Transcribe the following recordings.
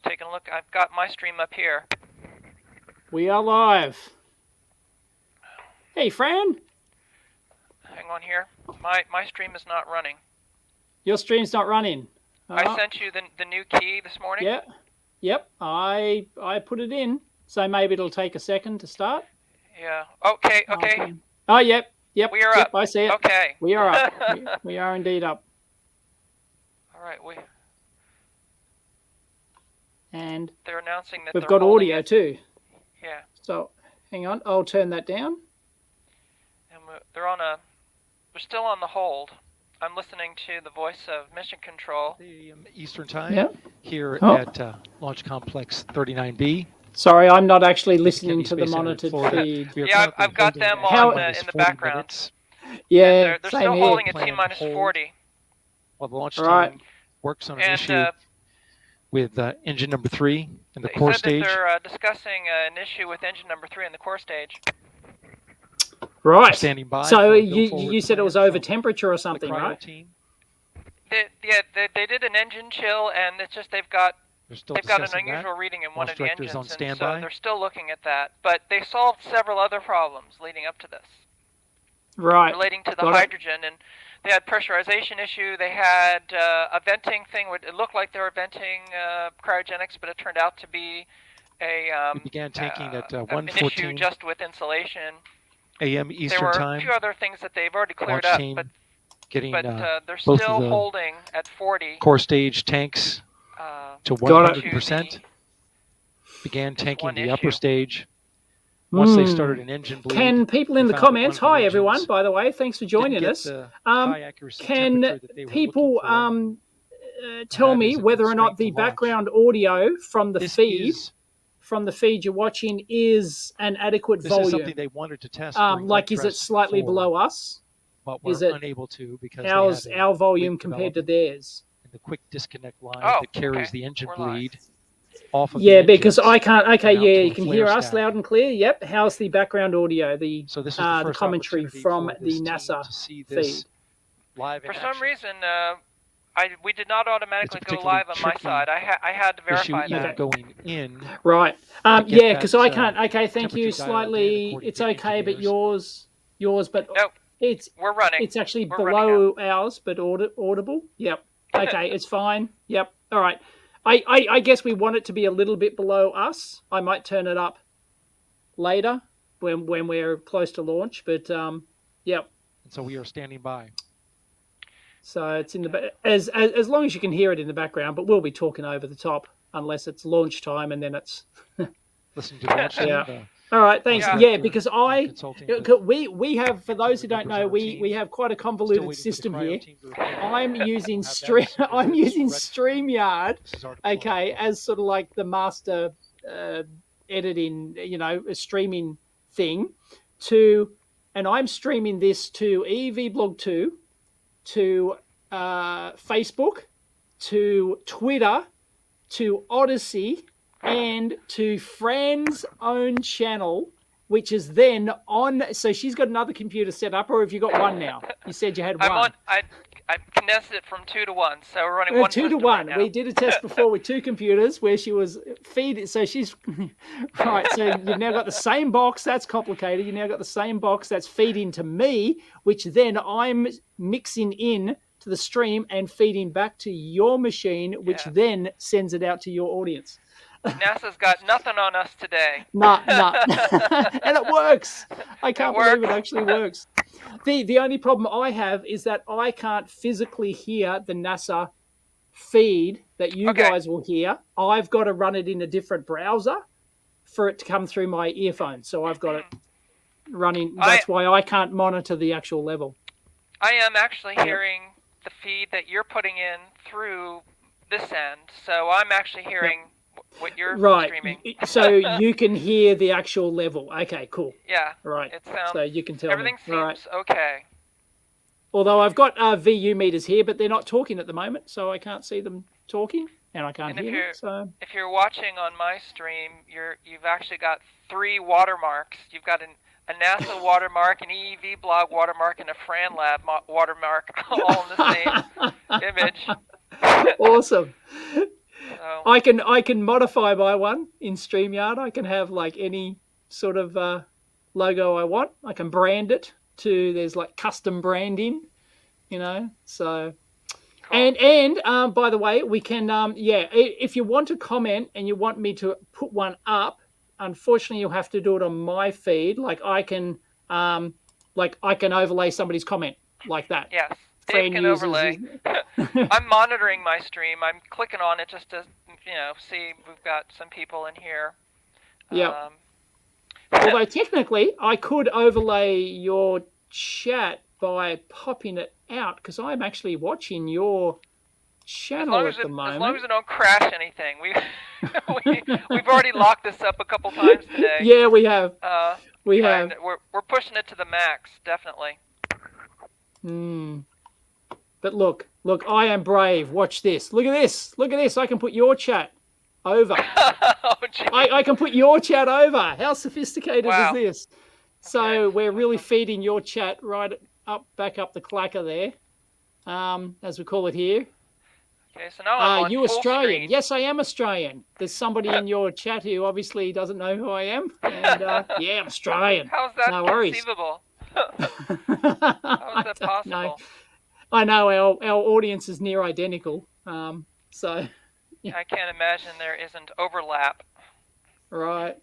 Taking a look. I've got my stream up here. We are live. Hey, Fran. Hang on here. My stream is not running. Your stream's not running. I sent you the new key this morning. Yeah. Yep. I put it in, so maybe it'll take a second to start. Yeah. Okay. Okay. Oh, yep. Yep. We are up. I see it. Okay. We are up. we are indeed up. All right. And they're announcing that we've got audio too. Yeah. So hang on, I'll turn that down. And we're still on the hold. I'm listening to the voice of Mission Control. Eastern Time here at Launch Complex 39B. Sorry, I'm not actually listening to the monitored feed. Yeah, I've got them on in the background. Yeah, they're still holding at T-40. While the launch team works on an issue with engine number 3 in the core stage. They're discussing an issue with engine number 3 in the core stage. Right. Standing by. So you said it was over temperature or something, right? They did an engine chill, and it's just they've got an unusual reading in one of the engines, and so they're still looking at that. But they solved several other problems leading up to this. Right. Relating to the hydrogen, and they had pressurization issue. They had a venting thing. It looked like they were venting cryogenics, but it turned out to be we began tanking at an 1:14 issue just with insulation. a.m. Eastern Time. Time. There were a few other things that they've already cleared up, but they're both still of the holding at 40. Core stage tanks to 100%. Began tanking the upper stage. Once they started an engine bleed. Can people in the comments, hi everyone, by the way, thanks for joining us. Can people tell me whether or not the background audio from the feed you're watching is an adequate volume? This is something they wanted to test. Like, is it slightly below us? But we're unable to because how's our volume compared to theirs? The quick disconnect line that carries the engine bleed. Off of because I can't. Okay, you can hear us loud and clear. Yep. How's the background audio? The commentary from the NASA feed. For some reason, we did not automatically go live on my side. I had to verify that. Going in. Right. Yeah, because I can't. Okay, thank you. Slightly. It's okay, but yours, but we're running. It's actually below ours, but audible. Yep. Okay, it's fine. Yep. All right. I guess we want it to be a little bit below us. I might turn it up later when we're close to launch, but yep. And so we are standing by. So it's in the as long as you can hear it in the background, but we'll be talking over the top unless it's launch time and then it's listen to launch. All right, thanks. Yeah, because we have, for those who don't know, we have quite a convoluted system here. I'm using StreamYard, okay, as sort of like the master editing, a streaming thing and I'm streaming this to EEVBlog 2, to Facebook, to Twitter, to Odyssey, and to Fran's own channel, which is then on. So she's got another computer set up, or have you got one now? You said you had one. I condensed it from 2 to 1, so we're running 1 2 to 1. Right, we did a test before with 2 computers where she was feeding. So she's right. So you've now got the same box. That's complicated. You now got the same box that's feeding to me, which then I'm mixing in to the stream and feeding back to your machine, which then sends it out to your audience. NASA's got nothing on us today. Nah. And it works. I can't believe it actually works. The only problem I have is that I can't physically hear the NASA feed that you guys will hear. I've got to run it in a different browser for it to come through my earphones. So I've got it running. That's why I can't monitor the actual level. I am actually hearing the feed that you're putting in through this end. So I'm actually hearing what you're streaming. So you can hear the actual level. Okay, cool. Yeah. Right. It sounds, so you can tell everything seems okay. Although I've got VU meters here, but they're not talking at the moment, so I can't see them talking, and I can't hear them. So if you're watching on my stream, you've actually got 3 watermarks. You've got a NASA watermark, an EEVBlog watermark, and a FranLab watermark, all in the same image. Awesome. I can modify my one in StreamYard. I can have like any sort of logo I want. I can brand it to. There's like custom branding, So, cool. And by the way, we can if you want to comment and you want me to put one up, unfortunately you'll have to do it on my feed. Like I can overlay somebody's comment like that. Yes. Dave can overlay. I'm monitoring my stream. I'm clicking on it just to, see we've got some people in here. Yeah. Although technically, I could overlay your chat by popping it out because I'm actually watching your channel at the moment. As long as it don't crash anything. We've already locked this up a couple times today. Yeah, we have. We have. We're pushing it to the max, definitely. But look, I am brave. Watch this. Look at this. I can put your chat over. I can put your chat over. How sophisticated is this? So we're really feeding your chat right back up the clacker there, as we call it here. Okay, so now I'm on you full Australian? Screen. Yes, I am Australian. There's somebody in your chat who obviously doesn't know who I am. And I'm Australian. How's that conceivable? How is that possible? I know our audience is near identical. So yeah. I can't imagine there isn't overlap. Right.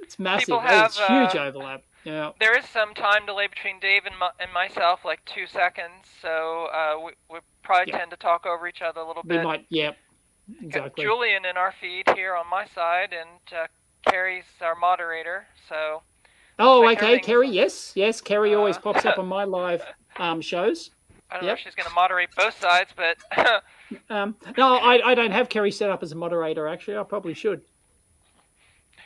It's massive. It's huge overlap. Yeah. There is some time delay between Dave and myself, like 2 seconds. So we probably tend to talk over each other a little bit. We might. Yep. Exactly. Got Julian in our feed here on my side, and Carrie's our moderator. So. Oh, okay, Kerry. Yes. Kerry always pops up on my live shows. I don't know if she's going to moderate both sides, but... no, I don't have Kerry set up as a moderator, actually. I probably should.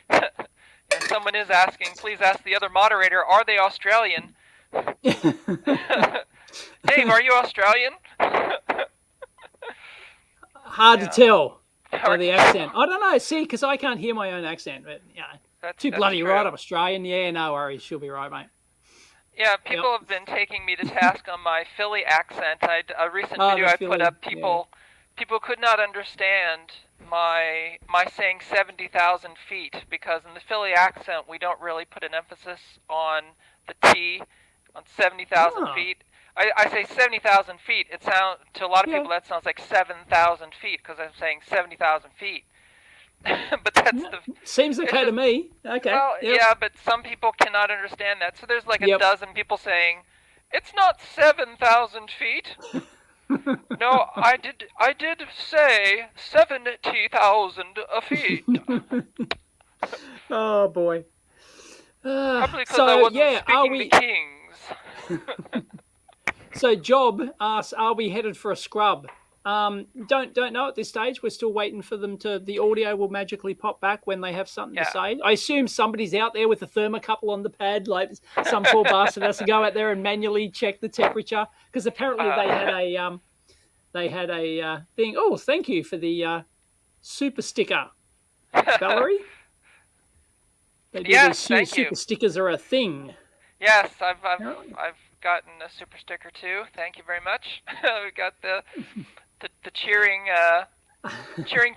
And someone is asking, please ask the other moderator, are they Australian? Dave, are you Australian? Hard to tell by the accent. I don't know, see, because I can't hear my own accent. But, that's bloody true. Right, I'm Australian. Yeah, no worries. She'll be right, mate. Yeah, people have been taking me to task on my Philly accent. A recent video I put up, people could not understand my saying 70,000 feet, because in the Philly accent we don't really put an emphasis on the T, on 70,000 feet. I say 70,000 feet. It sounds to a lot of people that sounds like 7,000 feet because I'm saying 70,000 feet. But that's seems okay to me. Okay. Well, yeah, but some people cannot understand that. So there's like a dozen people saying, "It's not 7,000 feet." No, I did say 70,000 feet. Oh boy. Probably because I wasn't speaking the kings. So Job asks, "Are we headed for a scrub?" Don't know at this stage. We're still waiting for them to. The audio will magically pop back when they have something to say. I assume somebody's out there with a thermocouple on the pad, like some poor bastard has to go out there and manually check the temperature, because apparently they had a thing. Oh, thank you for the super sticker, Valerie. Super stickers are a thing. Yes, I've gotten a super sticker too. Thank you very much. We got the cheering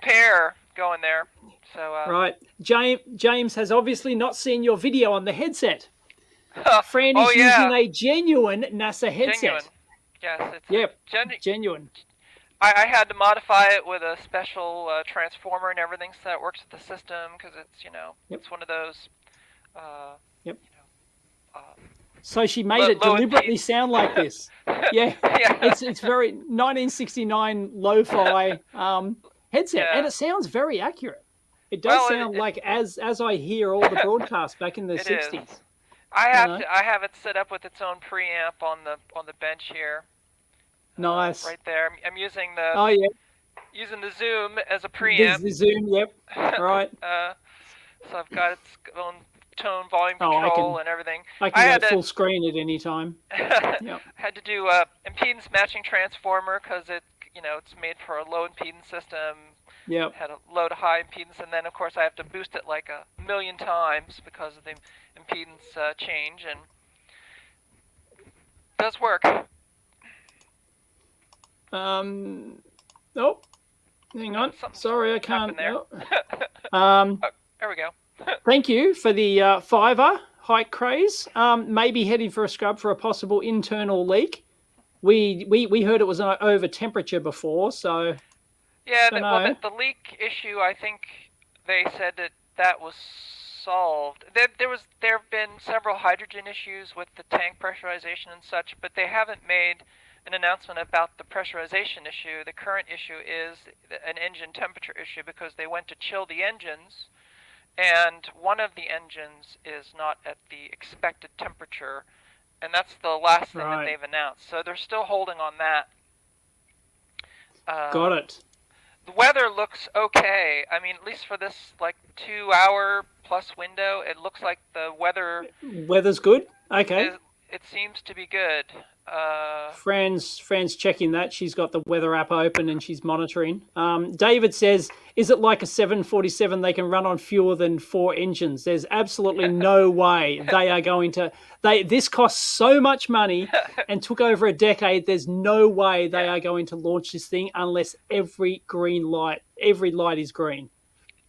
pair going there. So right, James has obviously not seen your video on the headset. Fran is using a genuine NASA headset. Genuine. Yes, it's genuine. I had to modify it with a special transformer and everything, so that it works with the system, because it's it's one of those. So she made it deliberately sound like this. Yeah. It's very 1969 lo-fi headset, and it sounds very accurate. It does sound like as I hear all the broadcasts back in the 60s. Is. I have it set up with its own preamp on the bench here. Nice. Right there. I'm using using the Zoom as a preamp. The Zoom, yep. Right. So I've got its own tone, volume control, and everything. I can full screen at any time. Yep. Had to do impedance matching transformer because it's made for a low impedance system. Yep. Had a low to high impedance, and then of course I have to boost it like 1,000,000 times because of the impedance change, and it does work. Nope. Hang on. Something's Sorry, I can't. there. Oh. There we go. Thank you for the fiver, Hike Craze. Maybe heading for a scrub for a possible internal leak. We heard it was over temperature before, so yeah. The leak issue, I think they said that was solved. There have been several hydrogen issues with the tank pressurization and such, but they haven't made an announcement about the pressurization issue. The current issue is an engine temperature issue because they went to chill the engines, and one of the engines is not at the expected temperature, and that's the last thing that they've announced. So they're still holding on that. Got it. The weather looks okay. I mean, at least for this 2-hour plus window, it looks like the weather's good. Okay. It seems to be good. Fran's checking that. She's got the weather app open and she's monitoring. David says, is it like a 747 they can run on fewer than 4 engines? There's absolutely no way they are going to. This costs so much money and took over a decade. There's no way they are going to launch this thing unless every light is green.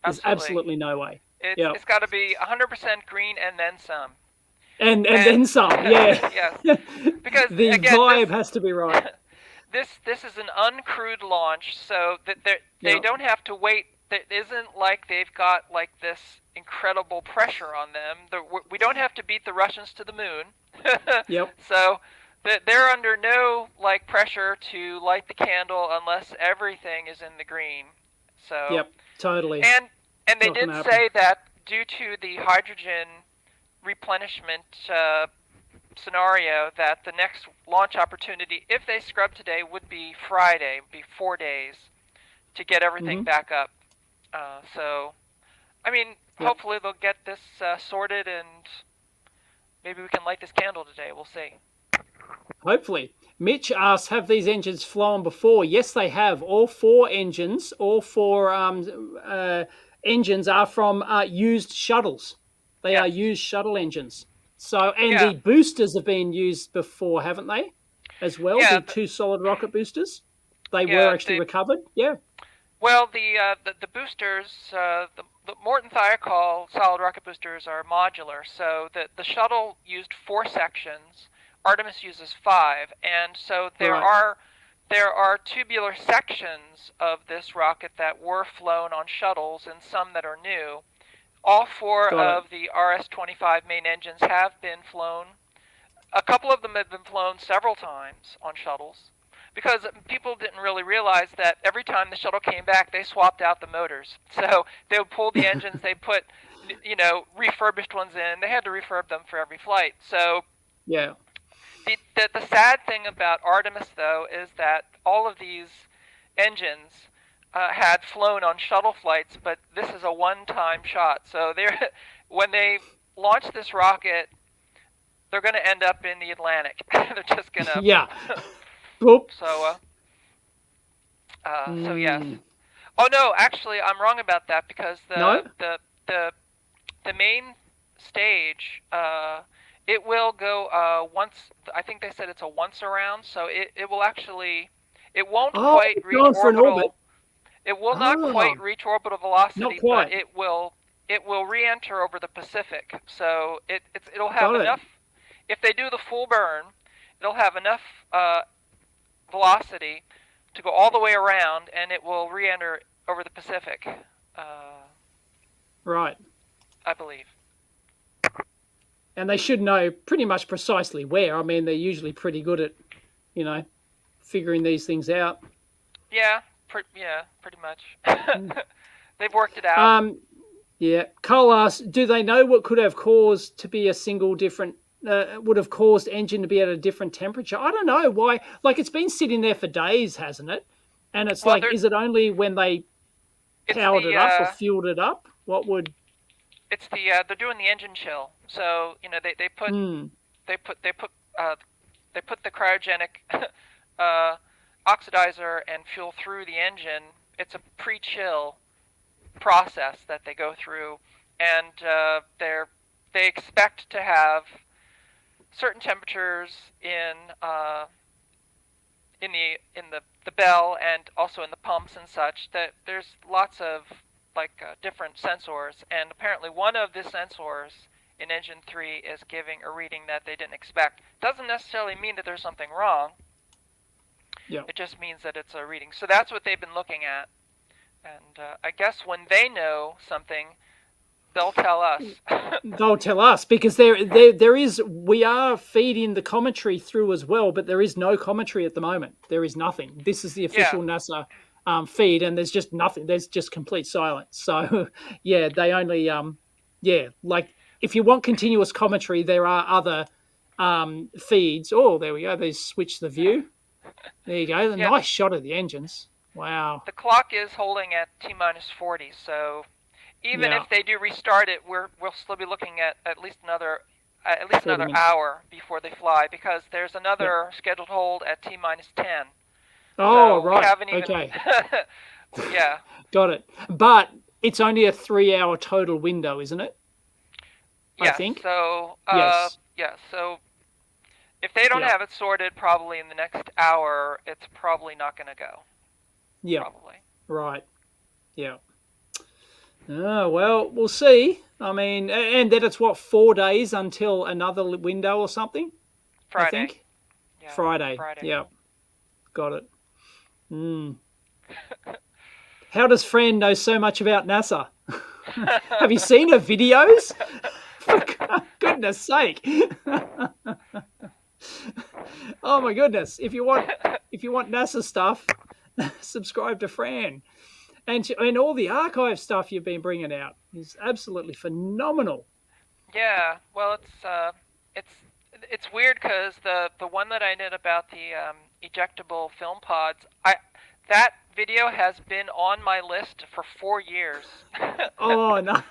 There's absolutely no way. It's got to be 100% green and then some. And then some, yeah. Yes. Because the vibe has to be right. This is an uncrewed launch, so that they don't have to wait. It isn't like they've got this incredible pressure on them. We don't have to beat the Russians to the moon. Yep. So they're under no pressure to light the candle unless everything is in the green. So. Yep. Totally. And they did say that due to the hydrogen replenishment scenario, that the next launch opportunity, if they scrub today, would be Friday, would be 4 days to get everything back up. So, I mean, hopefully they'll get this sorted and maybe we can light this candle today. We'll see. Hopefully. Mitch asks, have these engines flown before? Yes, they have. All 4 engines, engines are from used shuttles. They are used shuttle engines. So, and the boosters have been used before, haven't they? As well, the 2 solid rocket boosters. They were actually recovered. Yeah. Well, the boosters, the Morton Thiokol solid rocket boosters are modular. So the shuttle used 4 sections. Artemis uses 5, and so there are tubular sections of this rocket that were flown on shuttles, and some that are new. All 4 of the RS-25 main engines have been flown. A couple of them have been flown several times on shuttles because people didn't really realize that every time the shuttle came back, they swapped out the motors. So they would pull the engines, they put, refurbished ones in. They had to refurb them for every flight. So yeah. The sad thing about Artemis, though, is that all of these engines had flown on shuttle flights, but this is a one-time shot. So when they launch this rocket, they're going to end up in the Atlantic. They're just going to... Yeah. Whoop. So yes. Oh, no, actually, I'm wrong about that because the main stage, it will go once... I think they said it's a once around, so it will actually... It won't quite reach orbital... It will not quite reach orbital velocity, but it will re-enter over the Pacific. So it'll have enough. If they do the full burn, it'll have enough velocity to go all the way around, and it will re-enter over the Pacific. Right. I believe. And they should know pretty much precisely where. I mean, they're usually pretty good at, figuring these things out. Yeah. Pretty much. They've worked it out. Yeah. Cole asks, do they know what could have caused to be a single different, would have caused engine to be at a different temperature? I don't know why. It's been sitting there for days, hasn't it? And it's is it only when they powered it up or fueled it up? What would? It's they're doing the engine chill. So they put the cryogenic oxidizer and fuel through the engine. It's a pre-chill process that they go through, and they expect to have certain temperatures in the the bell and also in the pumps and such, that there's lots of different sensors, and apparently one of the sensors in engine 3 is giving a reading that they didn't expect. Doesn't necessarily mean that there's something wrong. Yeah. It just means that it's a reading. So that's what they've been looking at. And I guess when they know something, they'll tell us. They'll tell us, because we are feeding the commentary through as well, but there is no commentary at the moment. There is nothing. This is the official NASA feed, and there's just nothing. There's just complete silence. So yeah, they only like if you want continuous commentary, there are other feeds. Oh, there we go. They switched the view. There you go. Nice shot of the engines. Wow. The clock is holding at T-40, so even if they do restart it, we'll still be looking at least another hour before they fly, because there's another scheduled hold at T-10. Oh, so right. We haven't even... Okay. Yeah. Got it. But it's only a 3-hour total window, isn't it? Yeah. I think. So yes. Yeah. So if they don't have it sorted probably in the next hour, it's probably not going to go. Yeah. Probably. Right. Yeah. Oh, well, we'll see. I mean, and then it's 4 days until another window or something? Friday. I think. Yeah, Friday. Yeah. Got it. How does Fran know so much about NASA? Have you seen her videos? For goodness sake. Oh my goodness. If you want NASA stuff, subscribe to Fran. And all the archive stuff you've been bringing out is absolutely phenomenal. Yeah, well, it's weird because the one that I did about the ejectable film pods, that video has been on my list for 4 years. Oh no!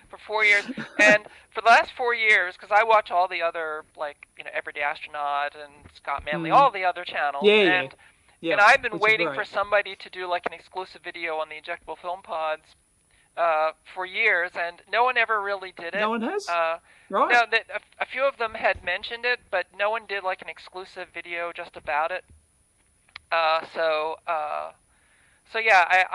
For 4 years, and for the last 4 years, because I watch all the other Everyday Astronaut and Scott Manley, all the other channels, and I've been waiting for somebody to do an exclusive video on the ejectable film pods for years, and no one ever really did it. No one has? Right. No, a few of them had mentioned it, but no one did an exclusive video just about it. So yeah,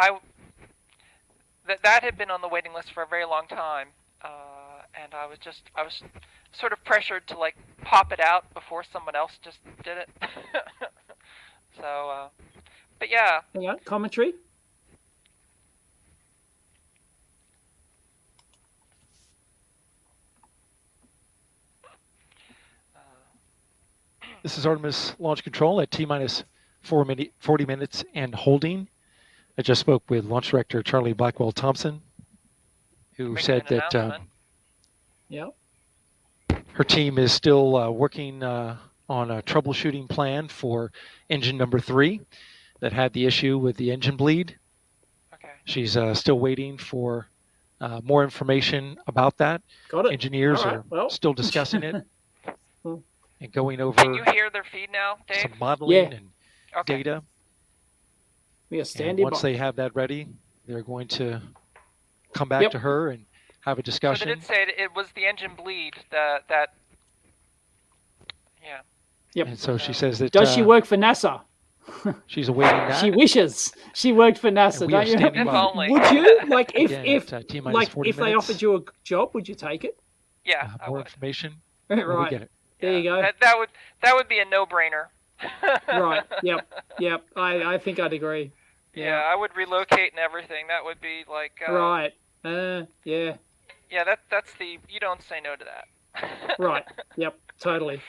that had been on the waiting list for a very long time, and I was sort of pressured to pop it out before someone else just did it. So, but yeah. Hang on, commentary. This is Artemis Launch Control at T-minus 40 minutes and holding. I just spoke with Launch Director Charlie Blackwell Thompson, who said that her team is still working on a troubleshooting plan for engine number 3 that had the issue with the engine bleed. Okay. She's still waiting for more information about that. Got it. Engineers are still discussing it and going over. Can you hear their feed now, Dave? Some modeling and data. We are standing once they have that ready, they're going to come back to her and have a discussion. So they did say it was the engine bleed that. Yeah. Yep. And so she says that. Does she work for NASA? She's awaiting that. She wishes she worked for NASA. Don't you? If only. Would you if they offered you a job, would you take it? Yeah. More information. Right. We get it. There you go. That would be a no-brainer. Right. Yep. I think I'd agree. Yeah, I would relocate and everything. That would be right. Yeah. Yeah, that's the you don't say no to that. Right. Yep. Totally.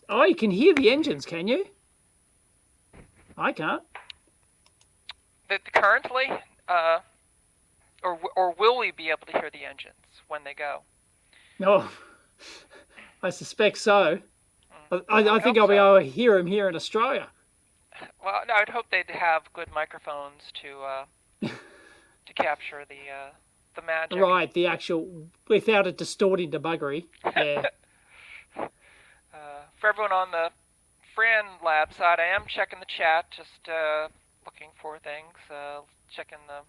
Oh, you can hear the engines, can you? I can't. Currently, or will we be able to hear the engines when they go? No, I suspect so. I think I'll be able to hear them here in Australia. Well, no, I'd hope they'd have good microphones to capture the magic. Right, the actual without it distorting to buggery. Yeah. For everyone on the FranLab side, I am checking the chat, just looking for things, checking the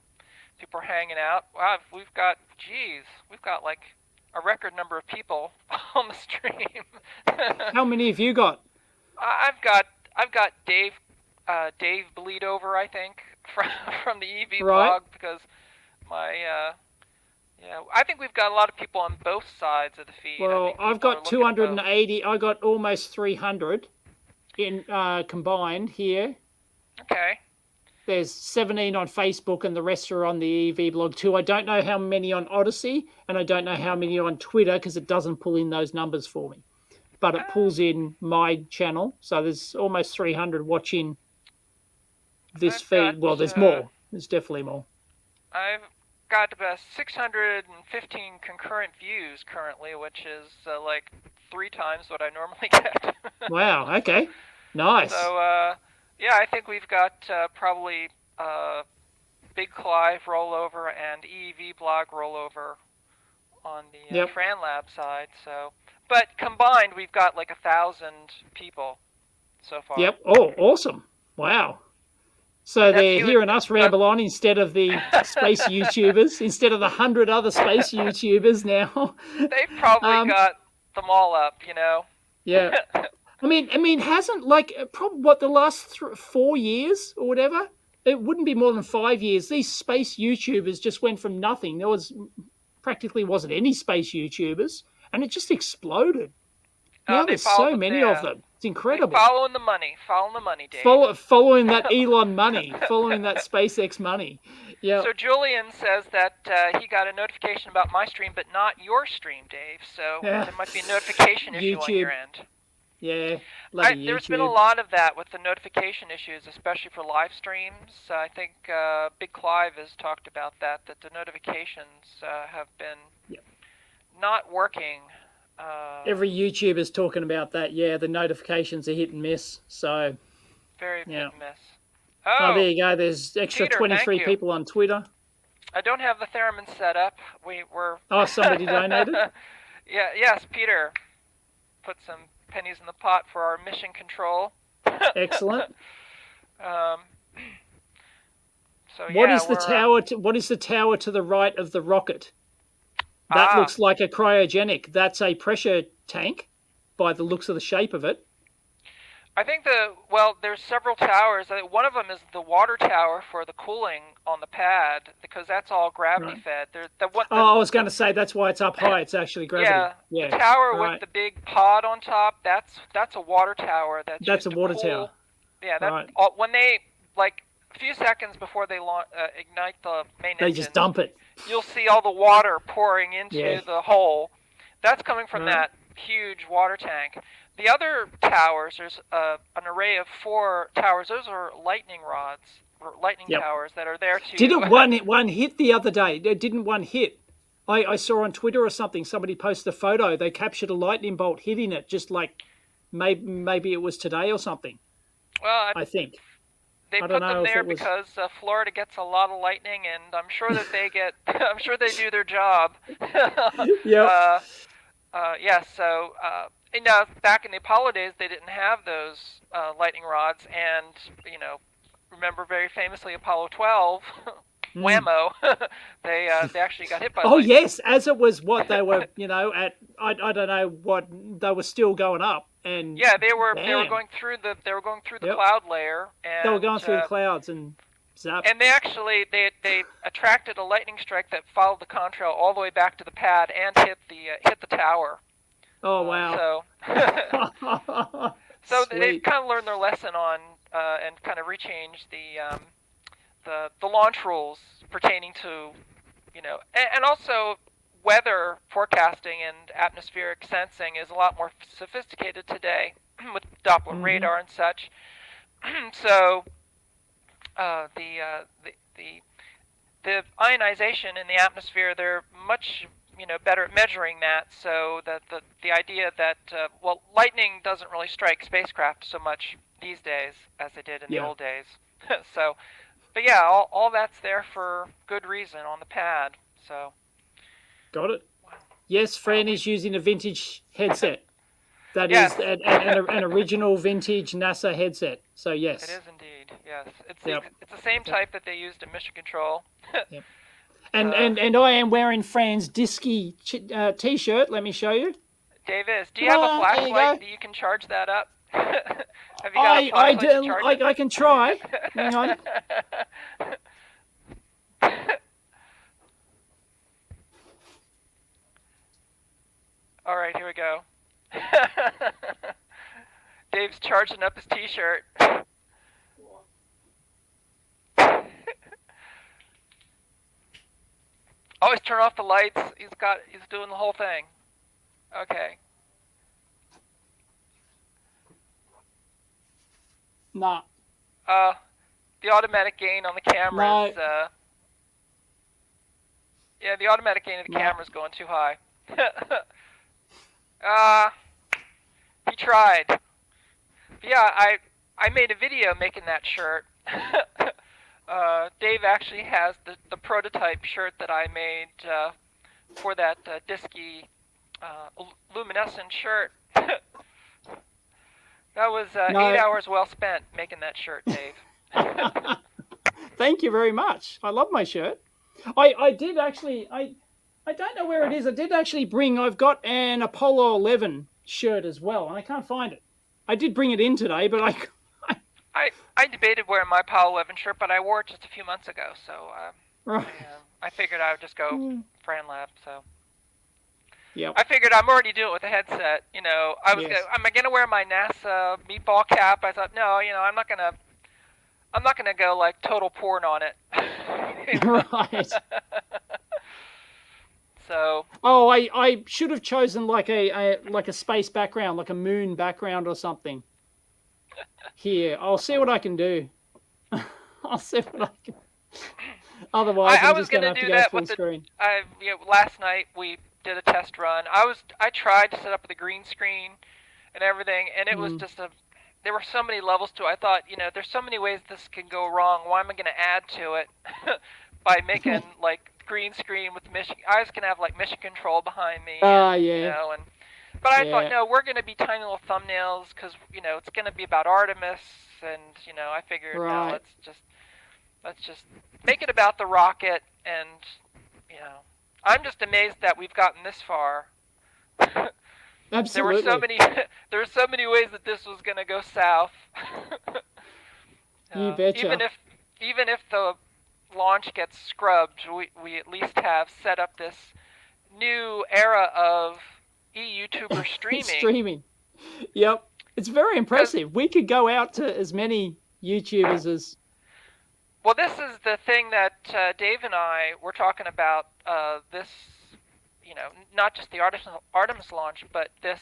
people are hanging out. Wow, we've got a record number of people on the stream. How many have you got? I've got Dave Bleedover, I think, from the EV Right. blog, because my I think we've got a lot of people on both sides of the feed. Well, I've got 280. I got almost 300 in combined here. Okay. There's 17 on Facebook, and the rest are on the EV blog too. I don't know how many on Odyssey, and I don't know how many on Twitter, because it doesn't pull in those numbers for me. But it pulls in my channel, so there's almost 300 watching this feed. Well, there's more. There's definitely more. I've got about 615 concurrent views currently, which is like 3 times what I normally get. Wow. Okay. Nice. So yeah, I think we've got probably Big Clive rollover and EEVBlog rollover on the FranLab side. So, but combined, we've got like 1,000 people so far. Yep. Oh, awesome. Wow. So they're hearing us ramble on instead of the space YouTubers, instead of the 100 other space YouTubers now. They've probably got them all up, you know. Yeah. I mean, hasn't probably the last 4 years or whatever? It wouldn't be more than 5 years. These space YouTubers just went from nothing. There practically wasn't any space YouTubers, and it just exploded. Now there's so many of them. It's incredible. Following the money, Dave. Following that Elon money, following that SpaceX money. Yeah. So Julian says that he got a notification about my stream, but not your stream, Dave. So there might be a notification issue on your end. Yeah. There's been a lot of that with the notification issues, especially for live streams. I think Big Clive has talked about that the notifications have been not working. Every YouTuber's talking about that. Yeah, the notifications are hit and miss. So very hit and miss. Oh, there you go. There's extra Peter, 23 people on Twitter. I don't have the theremin set up. We're. Oh, somebody donated. Yes, Peter put some pennies in the pot for our mission control. Excellent. So what is the tower? What is the tower to the right of the rocket? That looks like a cryogenic. That's a pressure tank, by the looks of the shape of it. I think there's several towers. One of them is the water tower for the cooling on the pad, because that's all gravity fed. I was going to say that's why it's up high. It's actually gravity. Yeah. The tower with the big pod on top. That's a water tower. That's a water tower. Yeah. When they a few seconds before they ignite the main engine, they just dump it. You'll see all the water pouring into the hole. That's coming from that huge water tank. The other towers, there's an array of 4 towers. Those are lightning rods, or lightning towers that are there to... Didn't one hit the other day? Didn't one hit? I saw on Twitter or something, somebody posted a photo. They captured a lightning bolt hitting it, just like maybe it was today or something. Well, I think. They put them there because Florida gets a lot of lightning, and I'm sure that they get. I'm sure they do their job. Yeah. So back in the Apollo days, they didn't have those lightning rods, and remember very famously Apollo 12. Whammo! They actually got hit by. Oh yes, as it was what they were. At I don't know what they were still going up. And they were going through the cloud layer, and they were going through the clouds and zap. And they actually they attracted a lightning strike that followed the contrail all the way back to the pad and hit the tower. Oh wow! So they kind of learned their lesson on and kind of rechanged the launch rules pertaining to and also. Weather forecasting and atmospheric sensing is a lot more sophisticated today with Doppler radar and such. So the ionization in the atmosphere, they're much better at measuring that. So that the idea that lightning doesn't really strike spacecraft so much these days as they did in the old days. So, but yeah, all that's there for good reason on the pad. So. Got it. Yes, Fran is using a vintage headset. That is an original vintage NASA headset. So yes. It is indeed. Yes, it's the same type that they used in Mission Control. And I am wearing Fran's Disky T-shirt. Let me show you. Davis, do you have a flashlight that you can charge that up? Have you got a flashlight to charge it? I can try. Hang on. All right, here we go. Dave's charging up his T-shirt. Always turn off the lights. He's doing the whole thing. Okay. Nah. The automatic gain on the camera is, yeah, the automatic gain of the camera is going too high. He tried. But yeah, I made a video making that shirt. Dave actually has the prototype shirt that I made for that disky luminescent shirt. That was 8 hours well spent making that shirt, Dave. Thank you very much. I love my shirt. I did actually, I don't know where it is. I did actually bring, I've got an Apollo 11 shirt as well, and I can't find it. I did bring it in today, but I debated wearing my Apollo 11 shirt, but I wore it just a few months ago, so right. I figured I would just go FranLab, so. Yep. I figured I'm already doing it with a headset. You know, am I gonna wear my NASA meatball cap? I thought, no, you know, I'm not gonna go like total porn on it. Right. So. Oh, I should have chosen like a space background, like a moon background or something. Here, I'll see what I can do. I'll see what I can. Otherwise, I'm just gonna have to go full screen. Last night we did a test run. I tried to set up the green screen and everything, and it was just there were so many levels to it. I thought, you know, there's so many ways this can go wrong. Why am I going to add to it by making like green screen with mission? I was going to have like mission control behind me. Yeah. You know, but I thought, no, we're going to be tiny little thumbnails because, you know, it's going to be about Artemis, and you know, I figured, no, let's just make it about the rocket, and you know. I'm just amazed that we've gotten this far. Absolutely. There were so many ways that this was going to go south. You betcha. Even if the launch gets scrubbed, we at least have set up this new era of YouTuber streaming. Streaming. Yep. It's very impressive. We could go out to as many YouTubers as... Well, this is the thing that Dave and I were talking about, this, you know, not just the Artemis launch, but this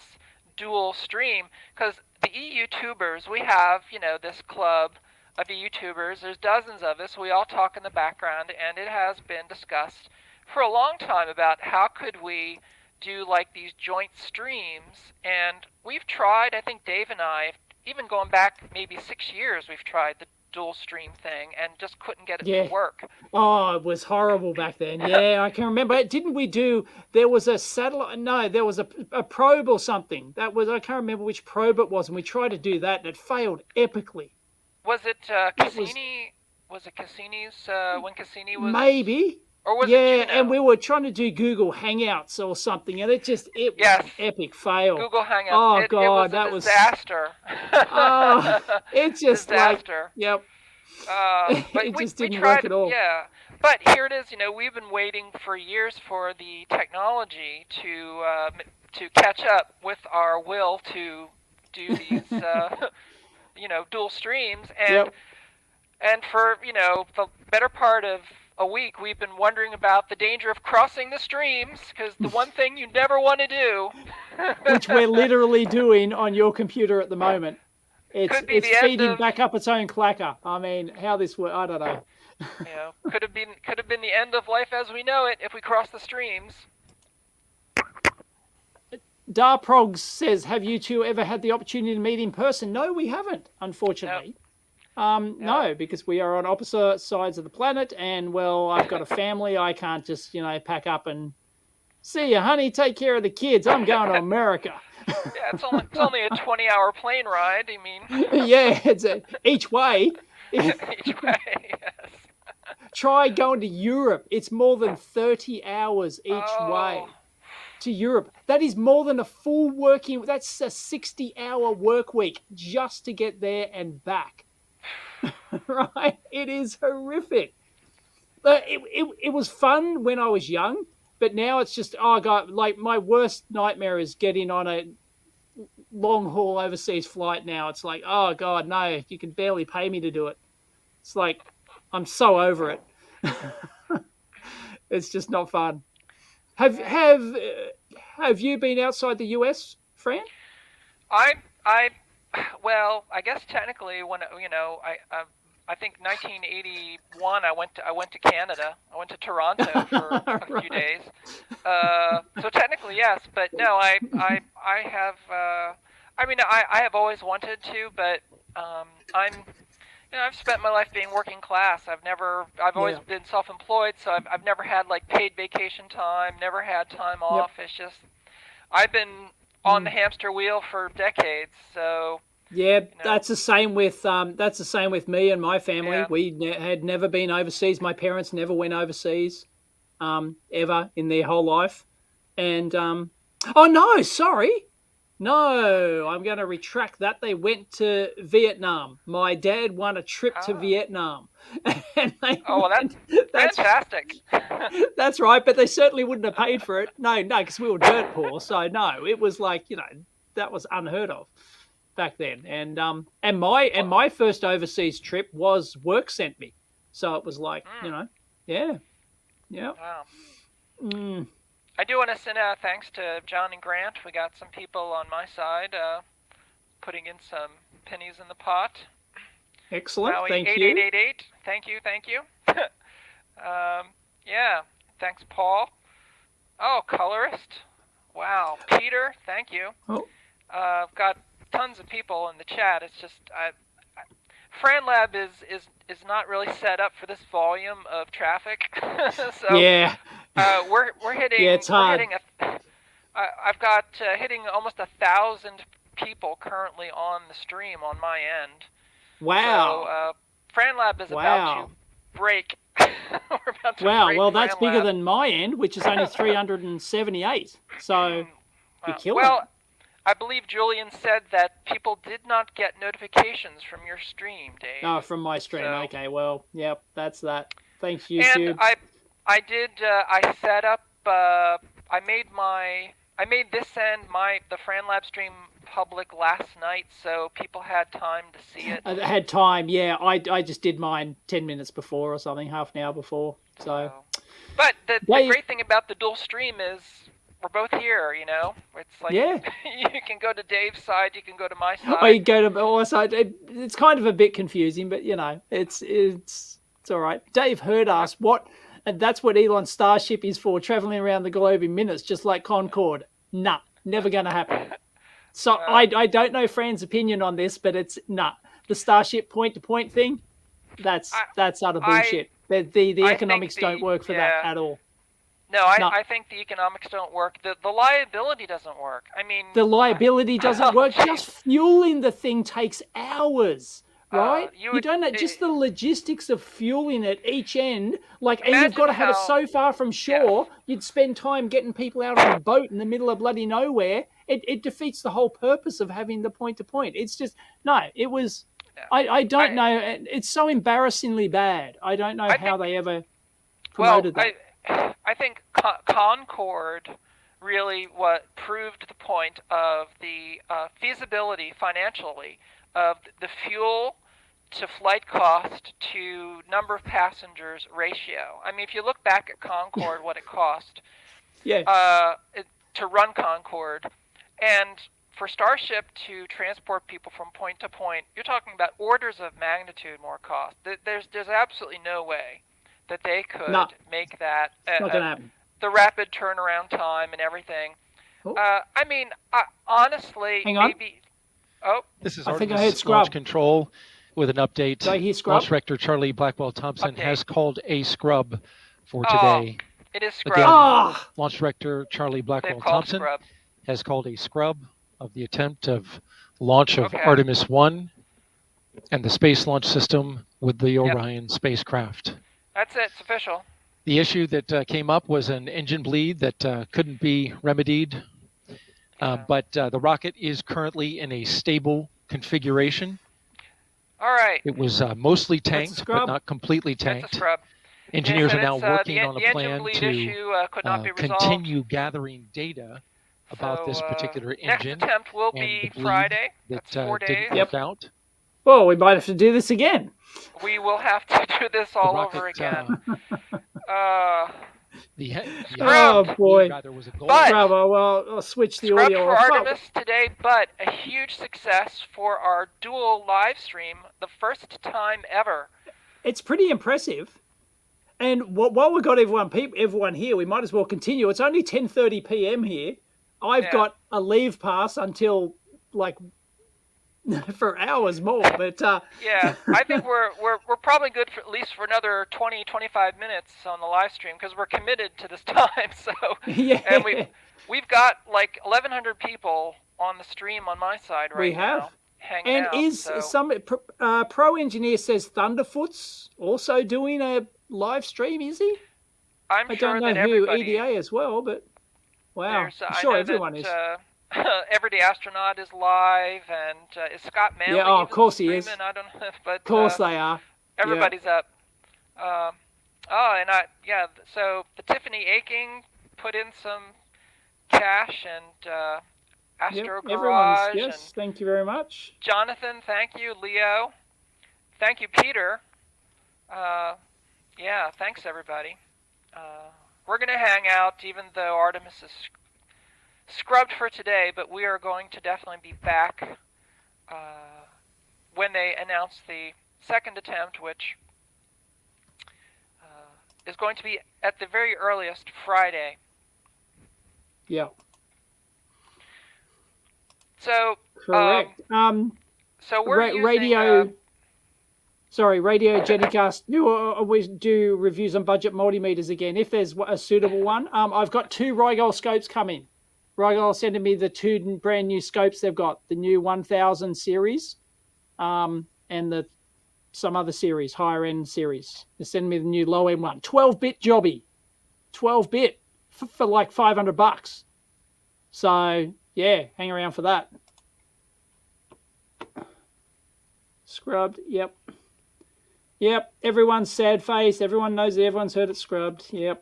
dual stream, because the YouTubers, we have, you know, this club of YouTubers, there's dozens of us, we all talk in the background, and it has been discussed for a long time about how could we do like these joint streams, and we've tried, I think Dave and I, even going back maybe 6 years, we've tried the dual stream thing and just couldn't get it to work. Oh, it was horrible back then. Yeah, I can remember. Didn't we do, there was a satellite, no, there was a probe or something. That was, I can't remember which probe it was, and we tried to do that and it failed epically. Was it Cassini? Was it Cassini's, when Cassini was? Maybe. Or was it Juno? And we were trying to do Google Hangouts or something, and it was an epic fail. Google Hangouts. Oh, God, that was a disaster. Oh, it's just disaster. Yep. But it just didn't tried, work at all. Yeah, but here it is. You know, we've been waiting for years for the technology to catch up with our will to do these, you know, dual streams, and for, you know, the better part of a week, we've been wondering about the danger of crossing the streams, because the one thing you never want to do, which we're literally doing on your computer at the moment. It's feeding back up its own clacker. I mean, how this works, I don't know. You know, could have been the end of life as we know it if we cross the streams. Darprogs says, have you two ever had the opportunity to meet in person? No, we haven't, unfortunately. No, because we are on opposite sides of the planet, and, well, I've got a family. I can't just, you know, pack up and see you, honey, take care of the kids. I'm going to America. Yeah, it's only a 20-hour plane ride. I mean, yeah, it's each way. Each way, yes. Try going to Europe. It's more than 30 hours each way to Europe. That is more than a full working. That's a 60-hour work week just to get there and back. Right? It is horrific. It was fun when I was young, but now it's just, oh God, like my worst nightmare is getting on a long haul overseas flight now. It's like, oh God, no, you can barely pay me to do it. It's like, I'm so over it. It's just not fun. Have you been outside the US, Fran? Well, I guess technically, when I think 1981, I went to Canada. I went to Toronto for a few days. So technically, yes, but no, I have. I have always wanted to, but I've spent my life being working class. I've always been self-employed, so I've never had like paid vacation time, never had time off. It's just, I've been on the hamster wheel for decades, so. Yeah, that's the same with me and my family. Yeah. We had never been overseas. My parents never went overseas, ever in their whole life. And oh no, sorry. No, I'm going to retract that. They went to Vietnam. My dad won a trip to Vietnam. And that's fantastic. That's right, but they certainly wouldn't have paid for it. No, because we were dirt poor. So no, it was like, that was unheard of back then. And my first overseas trip was work sent me. So it was like, yeah. Wow. I do want to send out thanks to John and Grant. We got some people on my side putting in some pennies in the pot. Excellent. Maui Thank 8888. you. Thank you. Yeah. Thanks, Paul. Oh, colorist. Wow. Peter, thank you. Oh. I've got tons of people in the chat. It's just FranLab is not really set up for this volume of traffic. So yeah. We're hitting. Yeah, it's hard. I've got hitting almost 1,000 people currently on the stream on my end. Wow. So FranLab is about to break. We're about to break well, that's FranLab. bigger than my end, which is only 378. So you're killing. Well, I believe Julian said that people did not get notifications from your stream, Dave. Oh, from my stream. So, okay, well, yep, that's that. Thanks, YouTube. And I did. I set up. I made this end the FranLab stream public last night, so people had time to see it. I had time, yeah. I just did mine 10 minutes before or something, half an hour before. So. But the great thing about the dual stream is we're both here. It's like you can go to Dave's side, you can go to my side. Or you go to my side. It's kind of a bit confusing, but it's all right. Dave heard us. And that's what Elon's Starship is for, traveling around the globe in minutes, just like Concorde. Nah, never going to happen. So I don't know Fran's opinion on this, but it's the Starship point-to-point thing, that's utter bullshit. The economics don't work for that at all. No, I think the economics don't work. The liability doesn't work. I mean, the liability doesn't work. Just fueling the thing takes hours. Right? You don't know just the logistics of fueling at each end. And you've got to have it so far from shore, you'd spend time getting people out on a boat in the middle of bloody nowhere. It defeats the whole purpose of having the point-to-point. It's just, it was, I don't know. It's so embarrassingly bad. I don't know how they ever promoted that. I think Concorde really proved the point of the feasibility financially of the fuel to flight cost to number of passengers ratio. I mean, if you look back at Concorde, what it cost to run Concorde, and for Starship to transport people from point to point, you're talking about orders of magnitude more cost. There's absolutely no way that they could make that not gonna happen. The rapid turnaround time and everything. Honestly, hang on. Maybe. Oh, this is Artemis Launch Control with an update. Did I hear scrub? Launch Director Charlie Blackwell Thompson has called a scrub for today. It is scrub. Again, Launch Director Charlie Blackwell Thompson has called a scrub of the attempt of launch of Artemis 1 and the Space Launch System with the Orion spacecraft. That's it. It's official. The issue that came up was an engine bleed that couldn't be remedied, but the rocket is currently in a stable configuration. All right. It was mostly tanked, but not completely tanked. That's a scrub. Engineers are now working on a the plan to continue gathering data about this particular engine. Next attempt will be Friday. That's 4 days. Didn't work out. Well, we might have to do this again. We will have to do this all over again. Oh boy! But well, I'll switch the audio for off. Artemis today, but a huge success for our dual live stream, the first time ever. It's pretty impressive. And while we've got everyone here, we might as well continue. It's only 10:30 p.m. here. I've got a leave pass until for hours more, but yeah, I think we're probably good for at least for another 20-25 minutes on the live stream because we're committed to this time. So yeah, and we've got like 1,100 people on the stream on my side right now. Hanging out. And some pro engineer says Thunderfoot's also doing a live stream? Is he? I don't know who EDA as well, but wow, I'm sure everyone is. Everyday Astronaut is live, and is Scott Manley? Yeah, of course he is. I don't know, but of course they are. Everybody's up. So the Tiffany Aking put in some cash, and Astro Garage. Yes, thank you very much. Jonathan, thank you. Leo, thank you. Peter. Thanks everybody. We're gonna hang out, even though Artemis is scrubbed for today, but we are going to definitely be back when they announce the second attempt, which is going to be at the very earliest Friday. Yeah. So correct. So we're using, Radio Jennycast. We do reviews on budget multimeters again if there's a suitable one. I've got 2 Rigol scopes coming. Rigol sending me the 2 brand new scopes they've got, the new 1000 series, and some other series, higher end series. They're sending me the new low end one, 12-bit jobby, 12-bit for like $500. So yeah, hang around for that. Scrubbed, yep. Everyone's sad face. Everyone knows everyone's heard it scrubbed. Yep.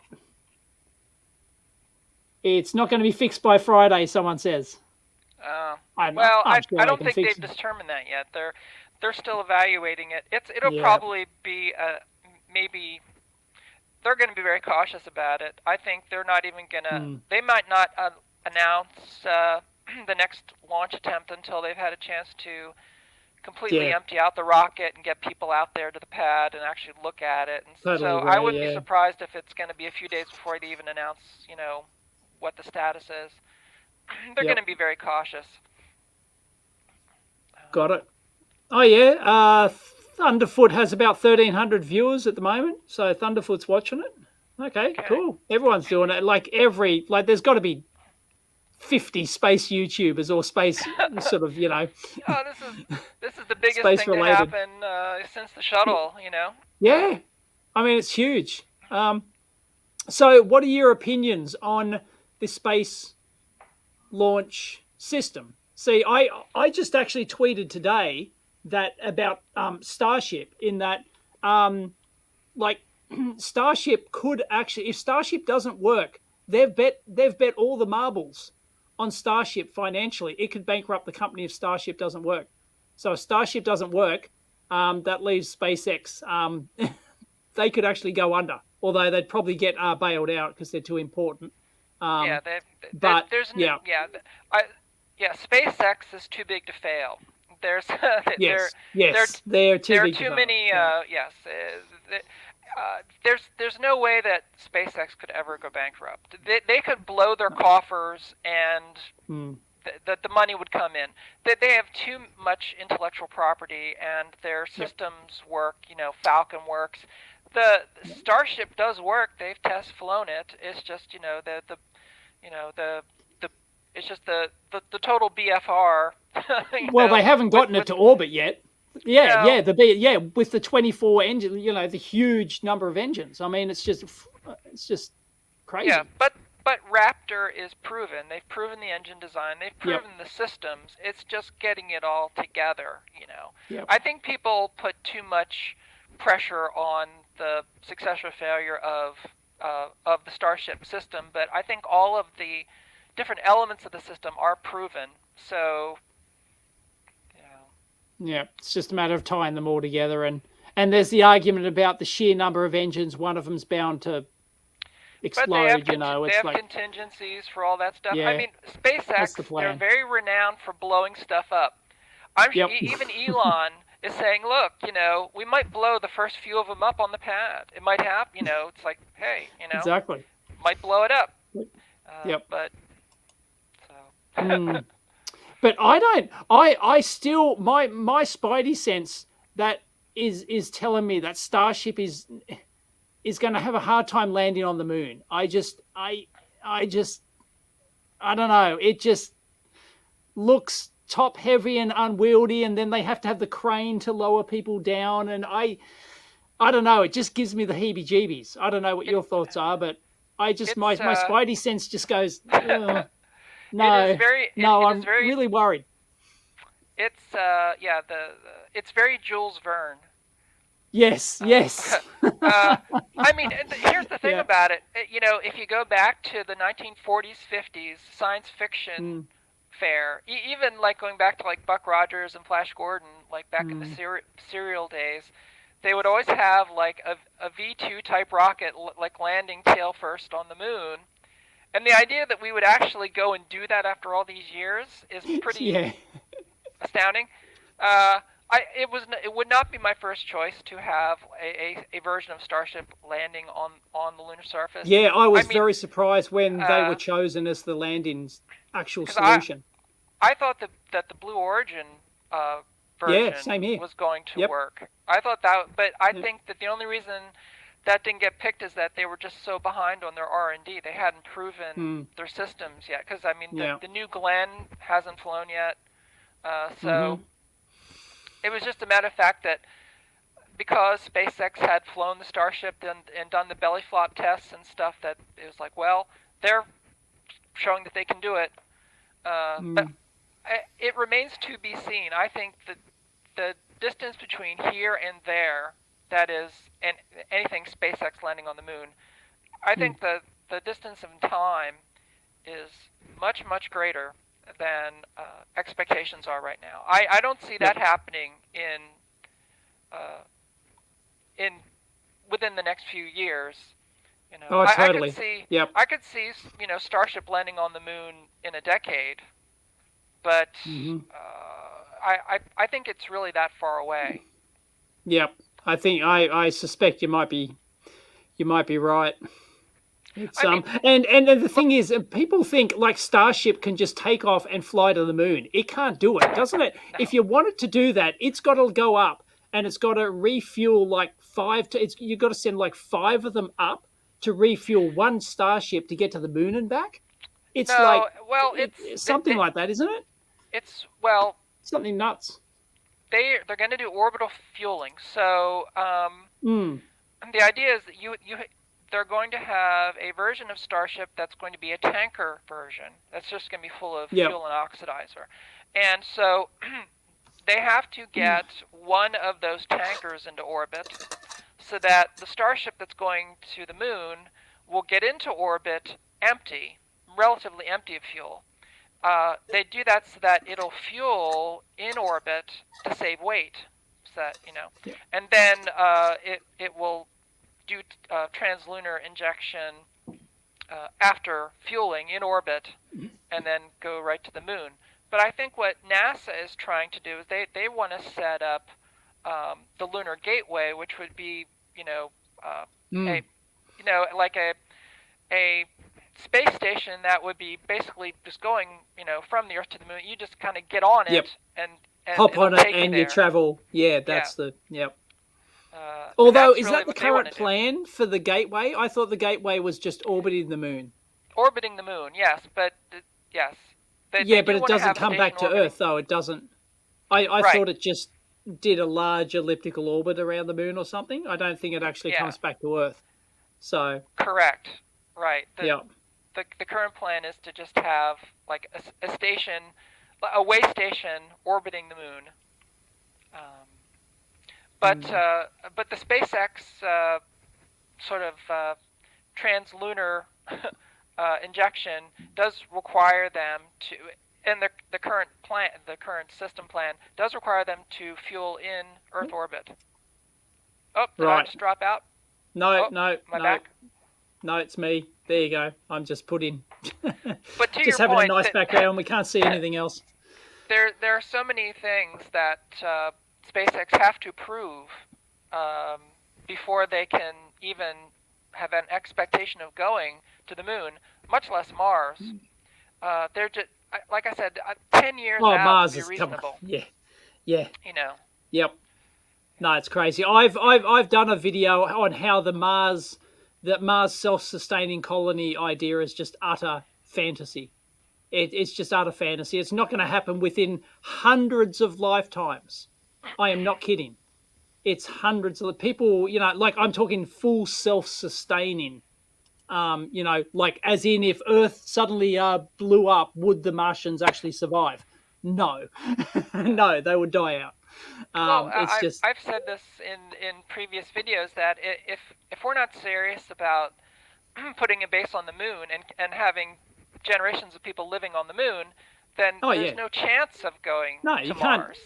It's not going to be fixed by Friday, someone says. I don't think they've determined that yet. They're still evaluating it. It'll probably be maybe they're going to be very cautious about it. I think they're not even going to. They might not announce the next launch attempt until they've had a chance to completely empty out the rocket and get people out there to the pad and actually look at it. And so I wouldn't be surprised if it's going to be a few days before they even announce, what the status is. They're going to be very cautious. Got it. Oh yeah, Thunderfoot has about 1,300 viewers at the moment, so Thunderfoot's watching it. Okay, cool. Everyone's doing it. There's got to be 50 space YouTubers or space sort of, Oh, this is the biggest thing to happen since the shuttle, Yeah, I mean it's huge. So, what are your opinions on the space launch system? See, I just actually tweeted today that about Starship, in that Starship could actually, if Starship doesn't work, they've bet all the marbles on Starship financially. It could bankrupt the company if Starship doesn't work. So if Starship doesn't work, that leaves SpaceX. They could actually go under, although they'd probably get bailed out because they're too important. SpaceX is too big to fail. There's they're too many. There's no way that SpaceX could ever go bankrupt. They could blow their coffers and the money would come in. They have too much intellectual property and their systems work. Falcon works. The Starship does work. They've test flown it. It's just it's just the total BFR. They haven't gotten it to orbit yet. With the 24 engine, the huge number of engines. I mean, it's just It's just crazy. Yeah, but Raptor is proven. They've proven the engine design. They've proven the systems. It's just getting it all together, you know. Yep. I think people put too much pressure on the success or failure of the Starship system, but I think all of the different elements of the system are proven. So, yeah, it's just a matter of tying them all together, and there's the argument about the sheer number of engines. One of them's bound to explode. But they have, it's they have like contingencies for all that stuff. Yeah, I mean, SpaceX, they're very renowned for blowing stuff up. Even Elon is saying, look, you know, we might blow the first few of them up on the pad. It might happen, you know. It's like, hey, you know, exactly, might blow it up. But so. But I don't. I still my spidey sense that is telling me that Starship is going to have a hard time landing on the moon. I don't know. It just looks top heavy and unwieldy, and then they have to have the crane to lower people down, and I don't know. It just gives me the heebie-jeebies. I don't know what your thoughts are, but I just my spidey sense just goes. No, I'm really worried. It's it's very Jules Verne. Yes. I mean, here's the thing about it. You know, if you go back to the 1940s, 50s science fiction fare, even like going back to like Buck Rogers and Flash Gordon, like back in the serial days, they would always have like a V2 type rocket like landing tail first on the moon. And the idea that we would actually go and do that after all these years is pretty astounding. It would not be my first choice to have a version of Starship landing on the lunar surface. Yeah, I was very surprised when they were chosen as the landing's actual solution. I thought that the Blue Origin version same here. was going to work. I thought that, but I think that the only reason that didn't get picked is that they were just so behind on their R&D. They hadn't proven their systems yet. Because, I mean, the new Glenn hasn't flown yet. So it was just a matter of fact that because SpaceX had flown the Starship and done the belly flop tests and stuff, that it was like, well, they're showing that they can do it. But it remains to be seen. I think that the distance between here and there, that is, and anything SpaceX landing on the moon, I think the distance in time is much, much greater than expectations are right now. I don't see that happening within the next few years. You know, totally. I could see you know, Starship landing on the moon in a decade, but I think it's really that far away. Yep. I think I suspect you might be right. It's and the thing is, people think like Starship can just take off and fly to the moon. It can't do it, doesn't it? No. If you want it to do that, it's got to go up and it's got to refuel like you've got to send like 5 of them up to refuel one Starship to get to the moon and back. It's it's something like that, isn't it? It's something nuts. They're going to do orbital fueling. So the idea is that they're going to have a version of Starship that's going to be a tanker version. That's just going to be full of fuel and oxidizer. And so they have to get one of those tankers into orbit so that the Starship that's going to the moon will get into orbit empty, relatively empty of fuel. They do that so that it'll fuel in orbit to save weight, so that, you know, and then it will do translunar injection after fueling in orbit, and then go right to the moon. But I think what NASA is trying to do is they want to set up the lunar gateway, which would be, you know, like a space station that would be basically just going, you know, from the Earth to the moon. You just kind of get on it and hop on it and you travel. Although, is that the current plan for the gateway? I thought the gateway was just orbiting the moon. Orbiting the moon, yes, but yes. But it doesn't come back to Earth, though. It doesn't. I thought it just did a large elliptical orbit around the moon or something. I don't think it actually comes back to Earth. So correct, right? yeah. The current plan is to just have like a station, a way station orbiting the moon. But the SpaceX sort of translunar injection does require them to, and the current plan, the current system plan does require them to fuel in Earth orbit. Oh, did I just drop out? No, oh, no, my no. back? No, it's me. There you go. I'm just put in. But to just your having point, a nice background. We can't see anything else. There are so many things that SpaceX have to prove before they can even have an expectation of going to the moon, much less Mars. They're just, like I said, 10 years out Mars would be is reasonable. Yeah. You know. Yep. No, it's crazy. I've done a video on how the Mars self-sustaining colony idea is just utter fantasy. It's just utter fantasy. It's not going to happen within hundreds of lifetimes. I am not kidding. It's hundreds of people, like I'm talking full self-sustaining. Like as in if Earth suddenly blew up, would the Martians actually survive? No. No, they would die out. I've said this in previous videos that if we're not serious about putting a base on the moon and having generations of people living on the moon, then there's no chance of going to Mars.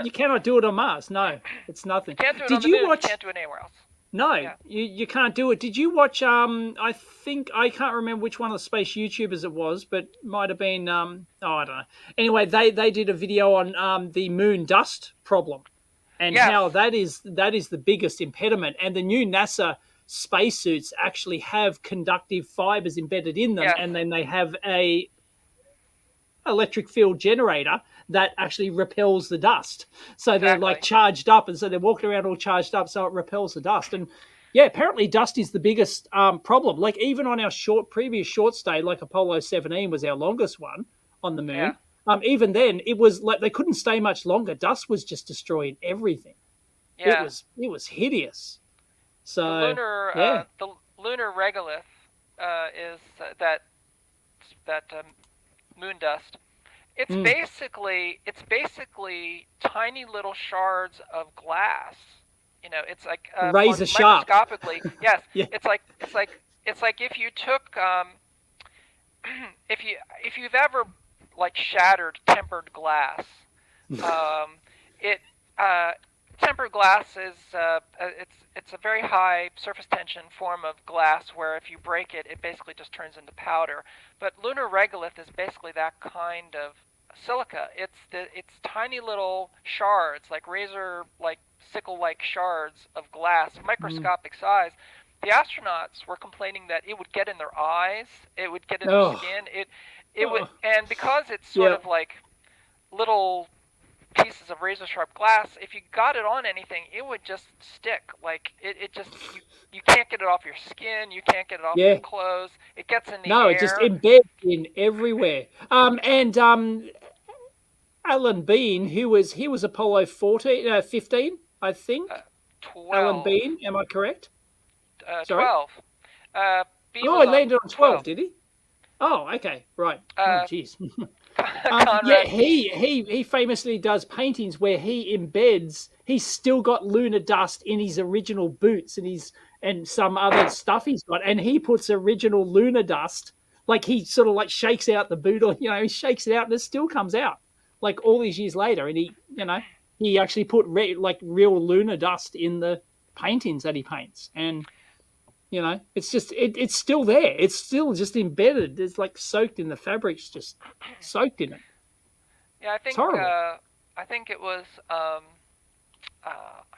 You cannot do it on Mars. No, it's nothing. You can't do it on the moon. You can't do it anywhere else. No, you can't do it. Did you watch, I can't remember which one of the space YouTubers it was, but might have been, I don't know. Anyway, they did a video on the moon dust problem and how that is the biggest impediment. And the new NASA spacesuits actually have conductive fibers embedded in them, and then they have a electric field generator that actually repels the dust. So they're like charged up, and so they're walking around all charged up, so it repels the dust. And apparently dust is the biggest problem. Like even on our previous short stay, like Apollo 17 was our longest one on the moon. Even then, it was like they couldn't stay much longer. Dust was just destroying everything. It was hideous. So the lunar regolith is that moon dust. It's basically tiny little shards of glass. It's like razor sharp. Microscopically, yes. It's like if you took if you've ever like shattered tempered glass, tempered glass is it's a very high surface tension form of glass where if you break it, it basically just turns into powder. But lunar regolith is basically that kind of silica. It's tiny little shards, like sickle-like shards of glass, microscopic size. The astronauts were complaining that it would get in their eyes, it would get in their skin. It would, and because it's sort of like little pieces of razor sharp glass, if you got it on anything, it would just stick. Like it just you can't get it off your skin, you can't get it off your clothes. It gets in the air. It just embeds in everywhere. Alan Bean, he was Apollo 15, I think. 12. Alan Bean, am I correct? 12. He landed on 12, did he? Oh, okay, right. Jeez. He famously does paintings where he's still got lunar dust in his original boots and some other stuff he's got, and he puts original lunar dust, like he sort of like shakes out the boot, or he shakes it out and it still comes out like all these years later, and he actually put real lunar dust in the paintings that he paints, and it's just it's still there. It's still just embedded. It's like soaked in the fabrics, just soaked in it. Yeah, I think it's horrible. I think it was I'm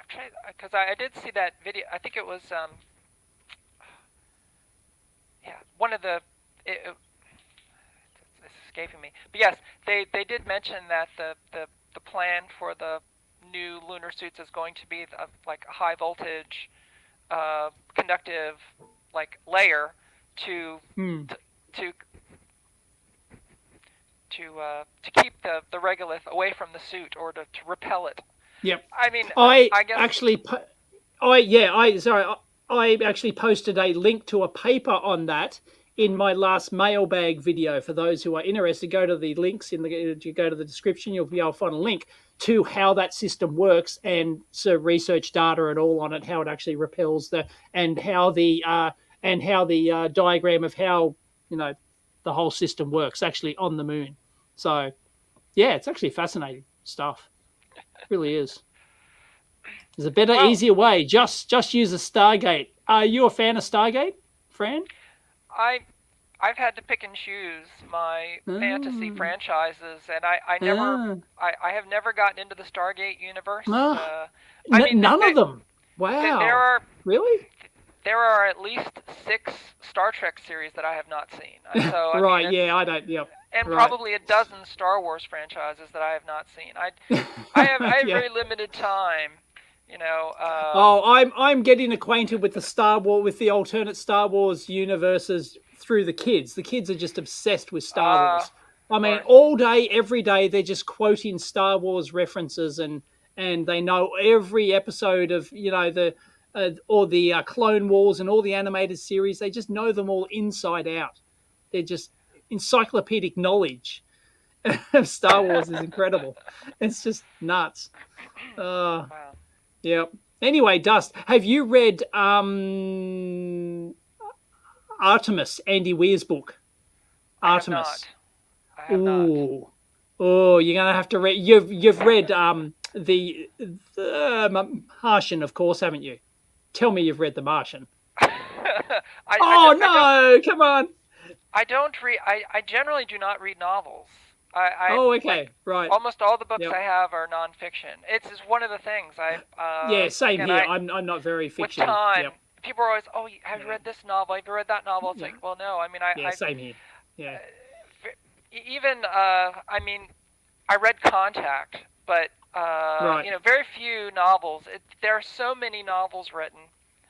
trying because I did see that video. I think it was one of the it's escaping me. But yes, they did mention that the plan for the new lunar suits is going to be like a high voltage conductive like layer to keep the regolith away from the suit or to repel it. Yep. I mean, I guess actually I actually posted a link to a paper on that in my last mailbag video. For those who are interested, go to the links you go to the description, you'll be able to find a link to how that system works and so research data and all on it, how it actually repels and how the diagram of how the whole system works actually on the moon. So yeah, it's actually fascinating stuff. It really is. There's a better, easier way. Just use a Stargate. Are you a fan of Stargate, Fran? I've had to pick and choose my fantasy franchises, and I have never gotten into the Stargate universe. None of them. Wow. Really? There are at least 6 Star Trek series that I have not seen. So, right? I don't. Yep. And probably a dozen Star Wars franchises that I have not seen. I have very limited time. I'm getting acquainted with the alternate Star Wars universes through the kids. The kids are just obsessed with Star Wars. I mean, all day, every day, they're just quoting Star Wars references, and they know every episode of the Clone Wars and all the animated series. They just know them all inside out. They're just encyclopedic knowledge of Star Wars is incredible. It's just nuts. Wow. Yep. Anyway, Dust, have you read Artemis, Andy Weir's book? Artemis. I have not. Oh, you're gonna have to read. You've read the Martian, of course, haven't you? Tell me you've read The Martian. Come on. I don't read. I generally do not read novels. Okay, right. Almost all the books I have are nonfiction. It's just one of the things same here. I'm not very fiction. With time, people are always, have you read this novel? Have you read that novel? It's like, well, no. I mean, same here. Yeah. Even I read Contact, but very few novels. There are so many novels written.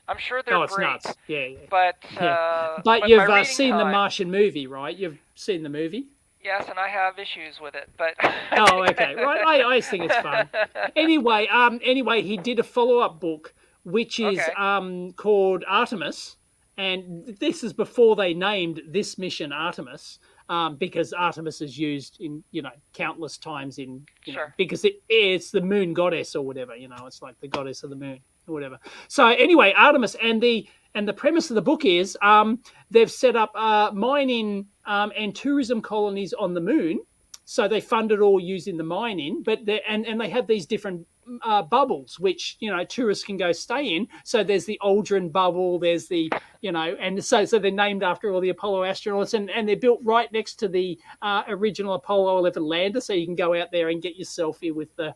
I'm sure they're it's great. Nuts. Yeah. But you've seen the Martian movie, right? You've seen the movie. Yes, and I have issues with it, but okay, right. I think it's fun. Anyway, he did a follow-up book which is called Artemis, and this is before they named this mission Artemis, because Artemis is used in countless times in because it's the moon goddess or whatever. It's like the goddess of the moon or whatever. So anyway, Artemis and the premise of the book is they've set up mining and tourism colonies on the moon. So they fund it all using the mining, but they have these different bubbles which tourists can go stay in. So there's the Aldrin bubble, there's the and so they're named after all the Apollo astronauts, and they're built right next to the original Apollo 11 lander, so you can go out there and get your selfie with the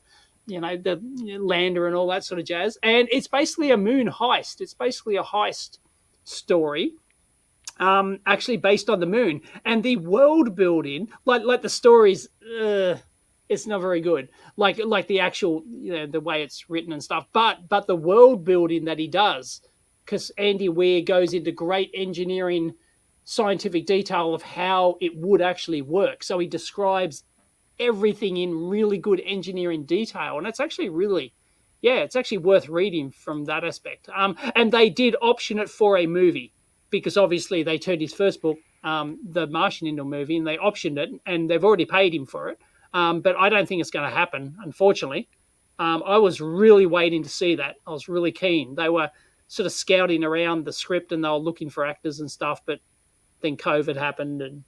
the lander and all that sort of jazz. And it's basically a moon heist. It's basically a heist story, actually based on the moon. And the world building, like the stories, it's not very good. Like the actual, the way it's written and stuff. But the world building that he does, because Andy Weir goes into great engineering, scientific detail of how it would actually work. So he describes everything in really good engineering detail, and it's actually it's actually worth reading from that aspect. And they did option it for a movie, because obviously they turned his first book, The Martian, into a movie, and they optioned it, and they've already paid him for it. But I don't think it's going to happen, unfortunately. I was really waiting to see that. I was really keen. They were sort of scouting around the script, and they were looking for actors and stuff, but then COVID happened, and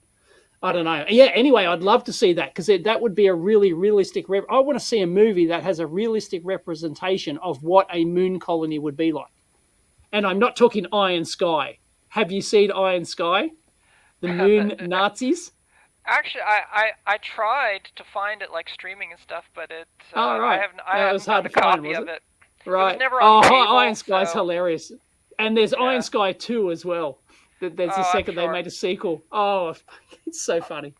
I don't know. Yeah, anyway, I'd love to see that, because that would be a really realistic... I want to see a movie that has a realistic representation of what a moon colony would be like. And I'm not talking Iron Sky. Have you seen Iron Sky? The moon Nazis? Actually, I tried to find it like streaming and stuff, but right. I haven't found a copy of it. Right. It was never on cable, Iron Sky's hilarious. And there's Iron Sky 2 as well. There's a second they made a sequel. Oh, it's so funny.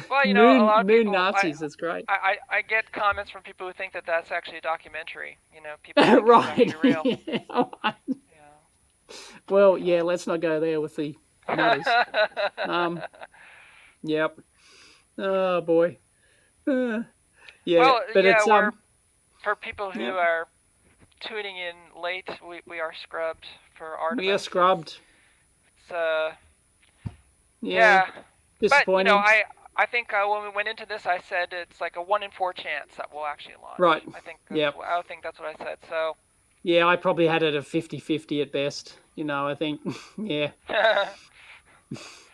Well, a lot of moon people, Nazis, that's great. I get comments from people who think that that's actually a documentary. People think right. it's actually real. Well, yeah, let's not go there with the nutters. Yep. Oh boy. But it's for people who are tuning in late, we are scrubbed for Artemis. We are scrubbed. It's Yeah. Disappointing. But I think when we went into this, I said it's like a 1 in 4 chance that we'll actually launch. Right. I think that's what I said. So. Yeah, I probably had it at 50-50 at best. I think. Yeah.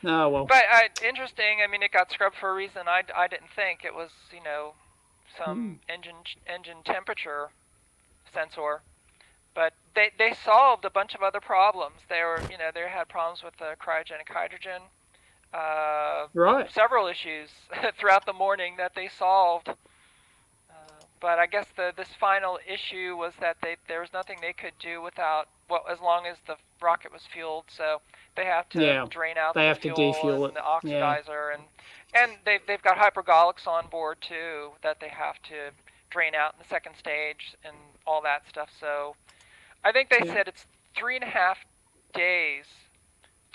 Oh well. But interesting. I mean, it got scrubbed for a reason. I didn't think it was some engine temperature sensor. But they solved a bunch of other problems. They had problems with cryogenic hydrogen. Right. Several issues throughout the morning that they solved. But I guess this final issue was that there was nothing they could do without as long as the rocket was fueled. So they have to drain out the fuel and the oxidizer, and they've got hypergolics on board too that they have to drain out in the second stage and all that stuff. So I think they said it's 3.5 days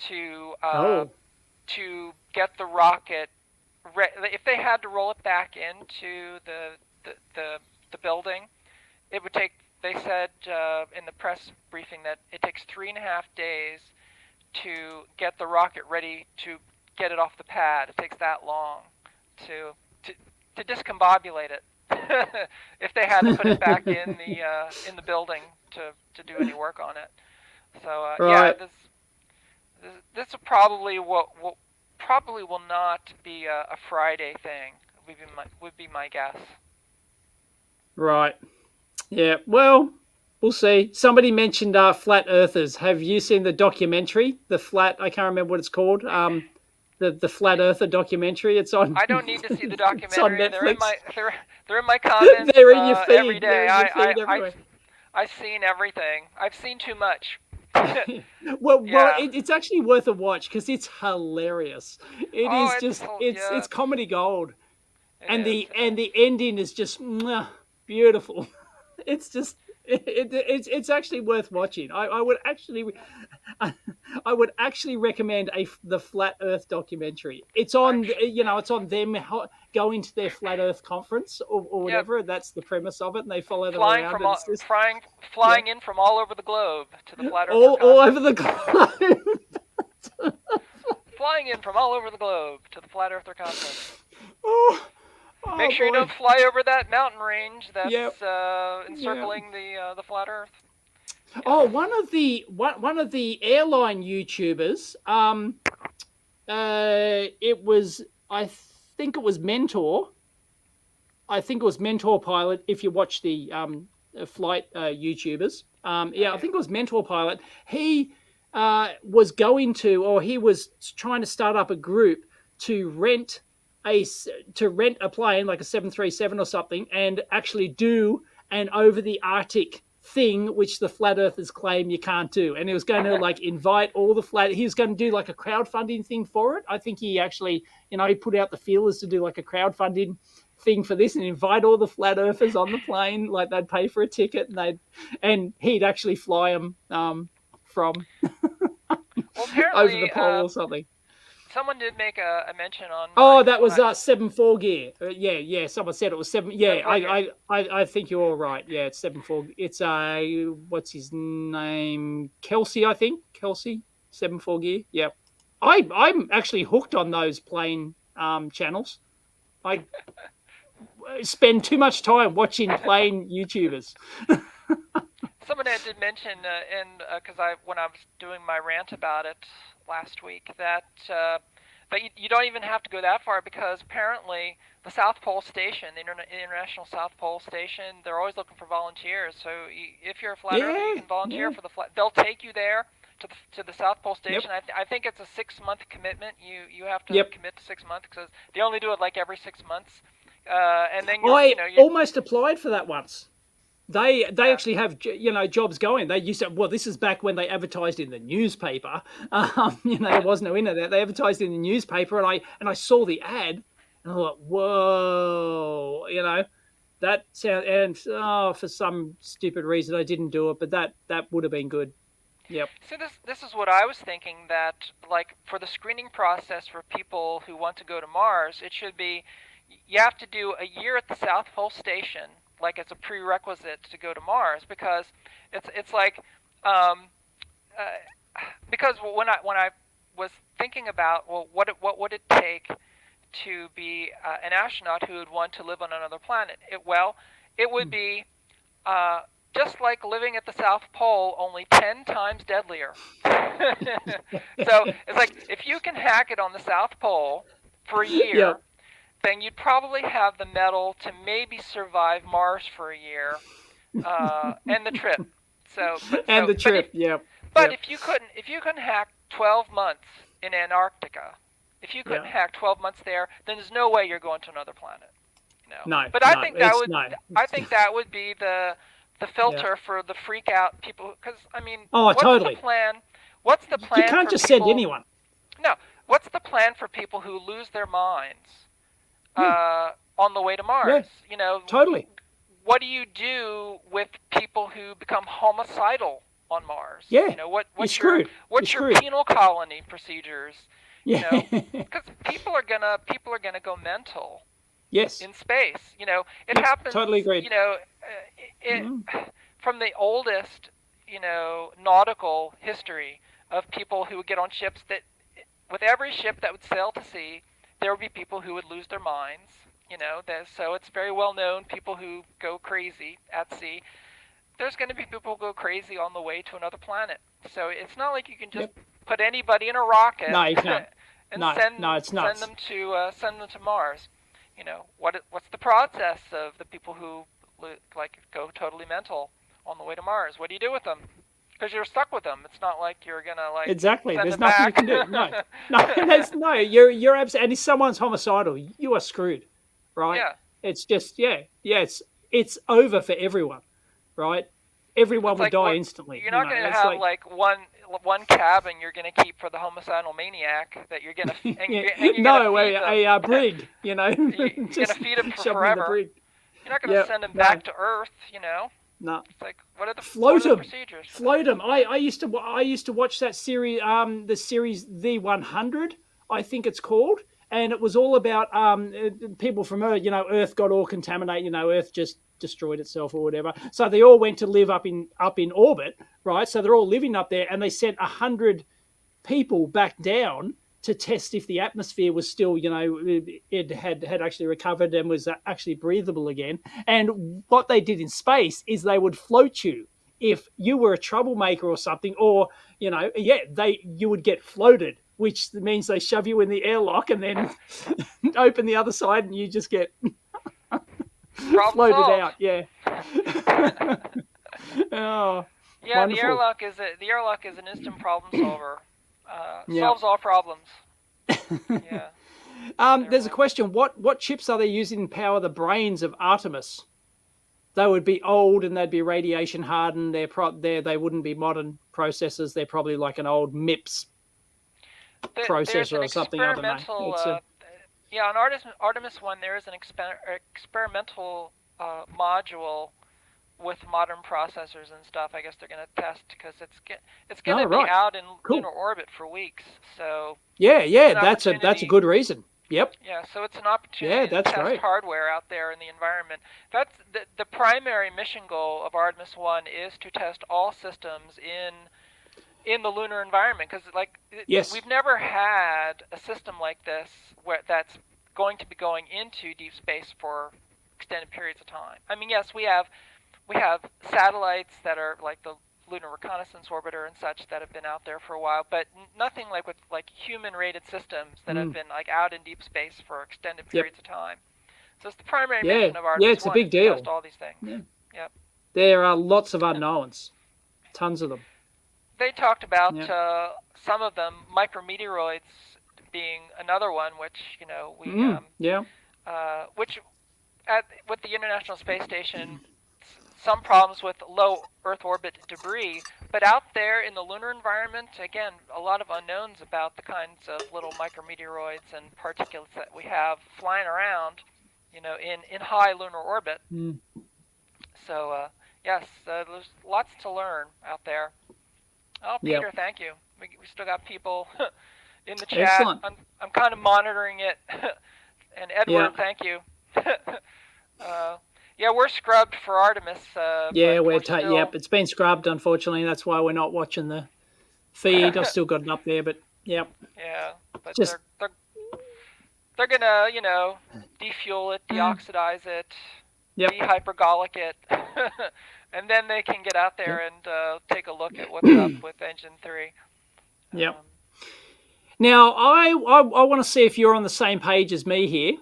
to get the rocket. If they had to roll it back into the building, it would take. They said in the press briefing that it takes 3.5 days to get the rocket ready to get it off the pad. It takes that long to discombobulate it. If they had to put it back in the building to do any work on it. So this probably will not be a Friday thing. Would be my guess. Right. Yeah. Well, we'll see. Somebody mentioned flat earthers. Have you seen the documentary? I can't remember what it's called. The flat earther documentary. It's on. I don't need to see the documentary. It's on Netflix. They're in my comments. They're in your feed every day. I've seen everything. I've seen too much. well, it's actually worth a watch because it's hilarious. It's comedy gold, and the ending is just beautiful. It's just it's actually worth watching. I would actually recommend the Flat Earth documentary. It's on it's on them going to their Flat Earth conference or whatever. Yep. That's the premise of it, and they follow them around. Flying in from all over the globe to the Flat Earth all over the globe. Flying in from all over the globe to the Flat Earther Conference. Make sure you don't fly over that mountain range that's encircling the flat Earth. Yeah. Oh, one of the airline YouTubers. It was I think it was Mentor Pilot. If you watch the flight YouTubers, I think it was Mentor Pilot. He was he was trying to start up a group to rent a plane like a 737 or something and actually do an over the Arctic thing which the flat earthers claim you can't do, and he was going to invite all the he was going to do like a crowdfunding thing for it. I think he actually he put out the feelers to do like a crowdfunding thing for this and invite all the flat earthers on the plane, like they'd pay for a ticket and he'd actually fly them from over the pole or something. Someone did make a mention on. Oh, that was 7.4 gear. Yeah. Someone said it was 7. Yeah, I think you're all right. Yeah, it's 7.4. It's what's his name? Kelsey, I think. Kelsey, 7.4 gear. Yeah, I'm actually hooked on those plane channels. I spend too much time watching plane YouTubers. Someone did mention, because when I was doing my rant about it last week, that you don't even have to go that far, because apparently the South Pole Station, the International South Pole Station, they're always looking for volunteers. So if you're a flat earther, you can volunteer for the flat. They'll take you there to the South Pole Station. Yep. I think it's a 6-month commitment. You have to commit to 6 months, because they only do it like every 6 months. And then I almost applied for that once. They actually have jobs going. They used to. Well, this is back when they advertised in the newspaper. There was no internet. They advertised in the newspaper, and I saw the ad, and I thought, whoa, that sound. And for some stupid reason, I didn't do it. But that would have been good. Yep. So this is what I was thinking, that like for the screening process for people who want to go to Mars, it should be you have to do a year at the South Pole Station, like it's a prerequisite to go to Mars, because it's like because when I was thinking about, well, what would it take to be an astronaut who would want to live on another planet? It would be just like living at the South Pole, only 10 times deadlier. So it's like, if you can hack it on the South Pole for a year, Yep. then you'd probably have the metal to maybe survive Mars for a year, and the trip. But if you couldn't hack 12 months in Antarctica, if you couldn't hack 12 months there, then there's no way you're going to another planet. No. But I think that would be the filter for the freak out people, because I mean, what's totally. the plan? What's the plan? You can't for just people, send anyone. No. What's the plan for people who lose their minds on the way to Mars? Yeah. Totally. What do you do with people who become homicidal on Mars? Yeah. What's your penal colony procedures? Yeah. Because people are gonna go mental. Yes. In space, it happens. Totally agreed. From the oldest, nautical history of people who would get on ships that, with every ship that would sail to sea, there would be people who would lose their minds. So it's very well known, people who go crazy at sea. There's going to be people who go crazy on the way to another planet. So it's not like you can just put anybody in a rocket. No, you can't. And it's nuts. send them to Mars. What's the process of the people who go totally mental on the way to Mars? What do you do with them? Because you're stuck with them. It's not like you're gonna exactly. Send There's them nothing back. you can do. No. You're absolutely. And if someone's homicidal, you are screwed, right? Yeah. It's just it's over for everyone, right? Everyone would die instantly. You're not gonna have one cabin you're gonna keep for the homicidal maniac that you're gonna a brig. You're gonna feed him for forever. You're not gonna send him back to Earth. No. It's like, what are the procedures? Float them. I used to watch that series, the series The 100, I think it's called, and it was all about people from Earth. Earth got all contaminated. Earth just destroyed itself or whatever. So they all went to live up in orbit, right? So they're all living up there, and they sent 100 people back down to test if the atmosphere was still, it had actually recovered and was actually breathable again. And what they did in space is they would float you if you were a troublemaker or something, or, you would get floated, which means they shove you in the airlock and then open the other side and you just get floated out. Yeah. Oh, yeah, wonderful. the airlock is an instant problem solver. Solves all problems. Yeah. There's a question. What chips are they using to power the brains of Artemis? They would be old and they'd be radiation hardened. They wouldn't be modern processors. They're probably like an old MIPS processor or something. I don't know. On Artemis 1, there is an experimental module with modern processors and stuff. I guess they're going to test because it's going to be out in lunar orbit for weeks. So that's a good reason. Yep. Yeah, so it's an opportunity to test hardware out there in the environment. That's the primary mission goal of Artemis 1 is to test all systems in the lunar environment, because we've never had a system like this that's going to be going into deep space for extended periods of time. I mean, yes, we have satellites that are like the Lunar Reconnaissance Orbiter and such that have been out there for a while, but nothing like with human-rated systems that have been out in deep space for extended periods of time. So it's the primary mission of Artemis 1. It's a big deal. Test all these things. Yeah. Yep. There are lots of unknowns, tons of them. They talked about some of them, micrometeoroids being another one, which which with the International Space Station. Some problems with low Earth orbit debris, but out there in the lunar environment, again, a lot of unknowns about the kinds of little micrometeoroids and particulates that we have flying around, in high lunar orbit. So, yes, there's lots to learn out there. Oh, Peter, thank you. We still got people in the chat. Excellent. I'm kind of monitoring it. And Edward, thank you. Yeah, we're scrubbed for Artemis. It's been scrubbed, unfortunately. That's why we're not watching the feed. I've still got it up there, but yeah. Yeah, but Just they're gonna, defuel it, deoxidize it, dehypergolic it, and then they can get out there and take a look at what's up with Engine 3. Yep. Now, I want to see if you're on the same page as me here.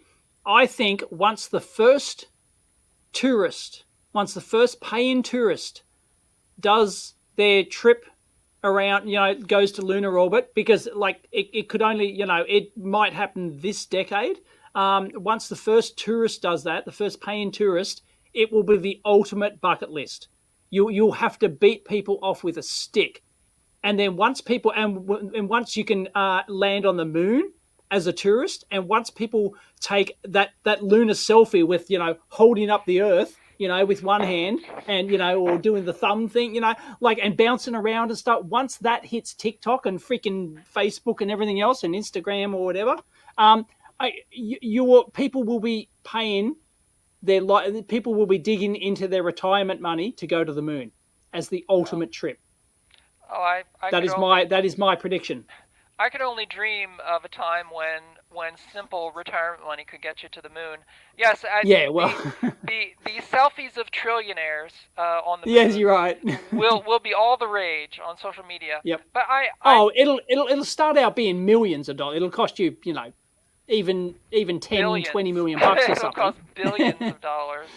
I think once the first pay-in tourist does their trip around, goes to lunar orbit, because it could only, it might happen this decade. Once the first tourist does that, the first pay-in tourist, it will be the ultimate bucket list. You'll have to beat people off with a stick. And then once once you can land on the moon as a tourist, and once people take that lunar selfie with, holding up the Earth, with one hand and, or doing the thumb thing, and bouncing around and stuff. Once that hits TikTok and freaking Facebook and everything else and Instagram or whatever, people will be paying people will be digging into their retirement money to go to the moon as the ultimate trip. Oh, that is my prediction. I could only dream of a time when simple retirement money could get you to the moon. Yes, the selfies of trillionaires on the moon. Yes, you're right. will be all the rage on social media. Yep. But it'll start out being millions of dollars. It'll cost you, even 10, billions. 20 million bucks or something. It'll cost billions of dollars.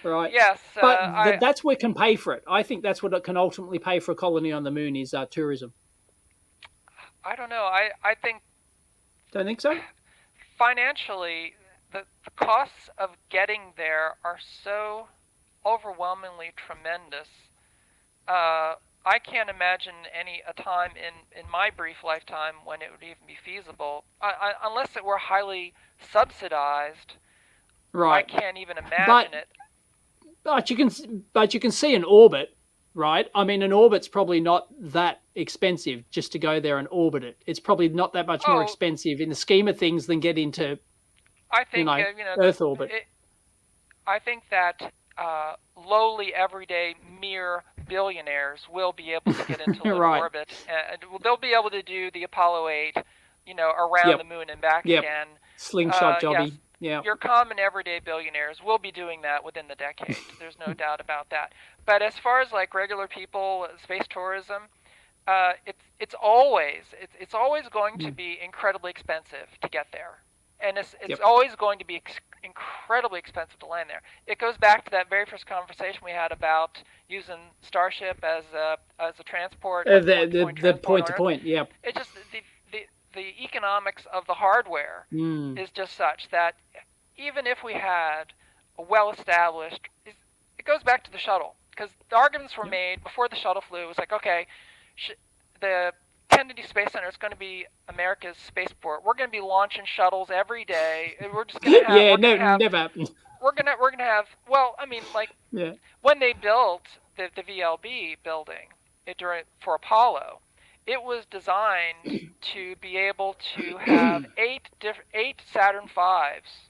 Right. Yes. But that's what can pay for it. I think that's what it can ultimately pay for a colony on the moon is tourism. I don't know. I think. Don't think so? Financially, the costs of getting there are so overwhelmingly tremendous. I can't imagine a time in my brief lifetime when it would even be feasible, unless it were highly subsidized. Right. I can't even imagine it. But you can see an orbit, right? I mean, an orbit's probably not that expensive just to go there and orbit it. It's probably not that much more expensive in the scheme of things than get into, Earth orbit. I think that lowly, everyday, mere billionaires will be able to get into lunar orbit, and they'll be able to do the Apollo 8, around the moon and back again. Slingshot jobby. Yes. Yeah. Your common everyday billionaires will be doing that within the decade. There's no doubt about that. But as far as regular people, space tourism, it's always going to be incredibly expensive to get there, and it's always going to be incredibly expensive to land there. It goes back to that very first conversation we had about using Starship as a transport. The point to point. Yeah. It just the economics of the hardware is just such that even if we had a well-established, it goes back to the shuttle, because the arguments were made before the shuttle flew. It was like, okay, the Kennedy Space Center is going to be America's spaceport. We're going to be launching shuttles every day. We're just going to have never happened. We're gonna have. Well, I mean, when they built the VLB building for Apollo, it was designed to be able to have eight Saturn V's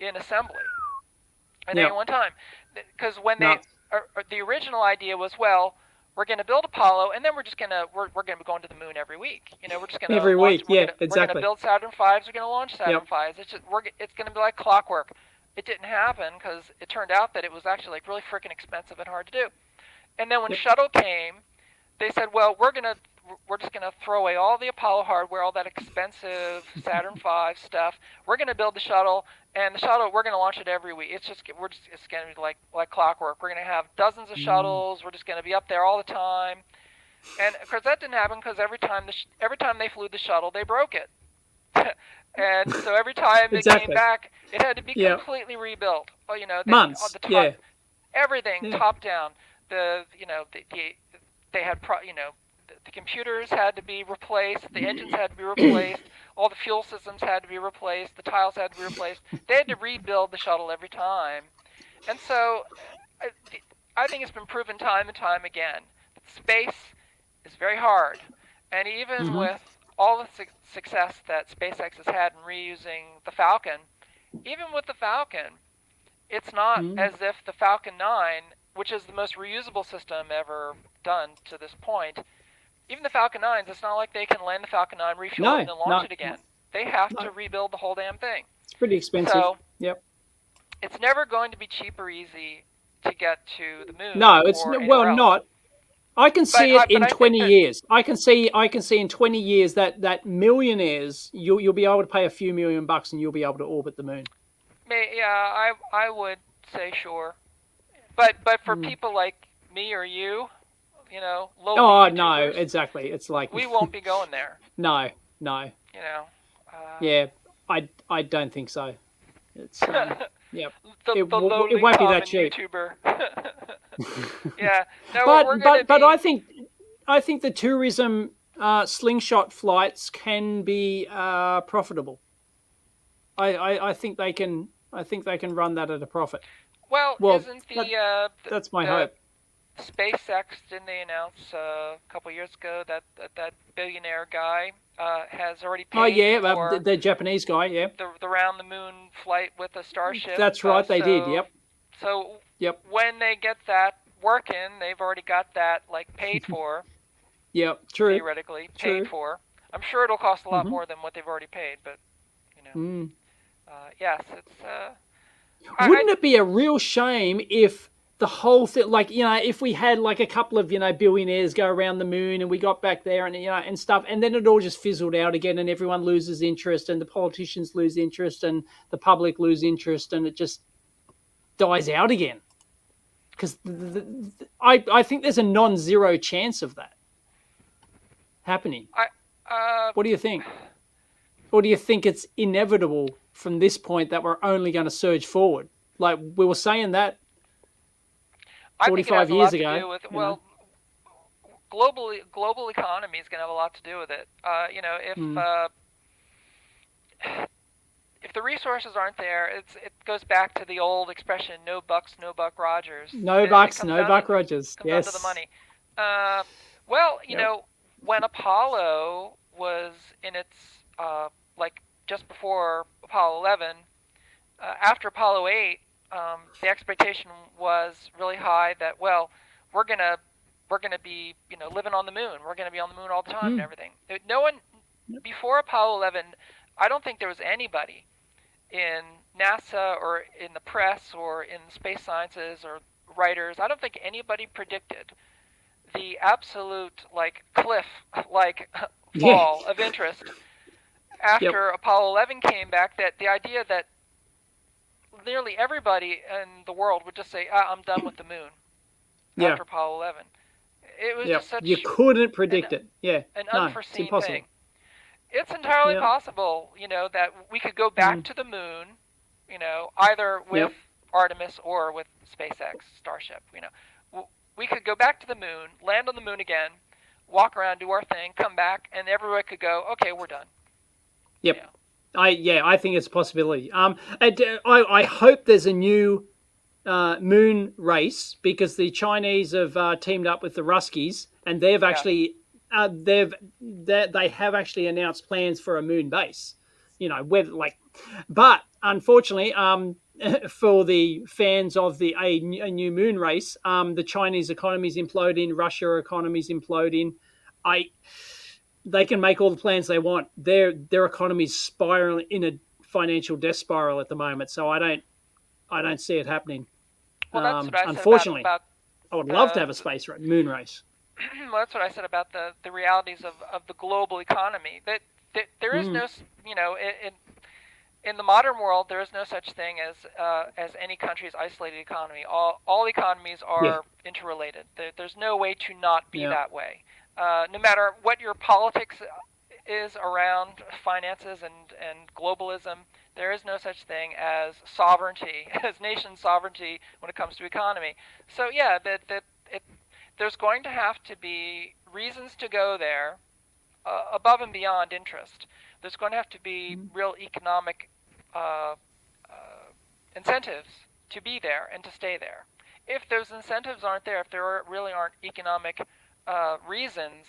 in assembly at any one time. Because when the original idea was, well, we're going to build Apollo, and then we're going to be going to the moon every week. We're just going to every week. Exactly. We're going to build Saturn V's. We're going to launch Saturn V's. It's going to be like clockwork. It didn't happen because it turned out that it was actually really freaking expensive and hard to do. And then when shuttle came, they said, well, we're just going to throw away all the Apollo hardware, all that expensive Saturn V stuff. We're going to build the shuttle, and the shuttle, we're going to launch it every week. It's going to be like clockwork. We're going to have dozens of shuttles. We're just going to be up there all the time. And of course that didn't happen because every time they flew the shuttle, they broke it. And so every time they came back, it had to be completely rebuilt. Well, months. On the top, everything top down. They had the computers had to be replaced, the engines had to be replaced, all the fuel systems had to be replaced, the tiles had to be replaced. They had to rebuild the shuttle every time. And so I think it's been proven time and time again that space is very hard. And even with all the success that SpaceX has had in reusing the Falcon, even with the Falcon, it's not as if the Falcon 9, which is the most reusable system ever done to this point, even the Falcon 9s, it's not like they can land the Falcon 9, refuel it, and then launch it again. They have to rebuild the whole damn thing. It's pretty expensive. So, yep. It's never going to be cheap or easy to get to the moon. No, it's not. I can see it in 20 years. I can see in 20 years that millionaires, you'll be able to pay a few $1,000,000 and you'll be able to orbit the moon. Yeah, I would say sure. But for people like me or you, low. Oh no, exactly. It's like we won't be going there. No. Yeah, I don't think so. It's yep. It won't be that cheap. YouTuber. Yeah. No, but I think the tourism slingshot flights can be profitable. I think they can run that at a profit. Well isn't that's my hope. SpaceX, didn't they announce a couple years ago that billionaire guy has already paid for the Japanese guy, the round the moon flight with a Starship. That's right, they did. Yep. So when they get that working, they've already got that paid for. Yep, true. Theoretically paid for. I'm sure it'll cost a lot more than what they've already paid, but yes, it's. Wouldn't it be a real shame if the whole thing, if we had a couple of billionaires go around the moon and we got back there and stuff, and then it all just fizzled out again, and everyone loses interest, and the politicians lose interest, and the public lose interest, and it just dies out again. Because I think there's a non-zero chance of that happening. What do you think? Or do you think it's inevitable from this point that we're only going to surge forward? Like we were saying that 45 years ago. Global economy is going to have a lot to do with it. If the resources aren't there, it goes back to the old expression: "No bucks, no Buck Rogers." No bucks, no Buck Rogers. Comes down to the money. When Apollo was in its just before Apollo 11, after Apollo 8, the expectation was really high that we're gonna be living on the moon. We're gonna be on the moon all the time and everything. No one before Apollo 11, I don't think there was anybody in NASA or in the press or in space sciences or writers. I don't think anybody predicted the absolute cliff fall of interest after Apollo 11 came back. That the idea that nearly everybody in the world would just say, I'm done with the moon after Apollo 11. It was just such... You couldn't predict it. An unforeseen thing. It's entirely possible, that we could go back to the moon, either with Artemis or with SpaceX Starship. We could go back to the moon, land on the moon again, walk around, do our thing, come back, and everybody could go, okay, we're done. Yep. I think it's a possibility. I hope there's a new moon race, because the Chinese have teamed up with the Ruskies, and they've actually they have actually announced plans for a moon base. But unfortunately, for the fans of a new moon race, the Chinese economy's imploding, Russia economy's imploding. They can make all the plans they want. Their economy's spiraling in a financial death spiral at the moment. So I don't see it happening. Well, that's what I said unfortunately, about I would love to have a moon race. Well, that's what I said about the realities of the global economy. That there is no, in the modern world, there is no such thing as any country's isolated economy. All economies are interrelated. There's no way to not be that way. No matter what your politics is around finances and globalism, there is no such thing as sovereignty, as nation sovereignty when it comes to economy. So there's going to have to be reasons to go there above and beyond interest. There's going to have to be real economic incentives to be there and to stay there. If those incentives aren't there, if there really aren't economic reasons,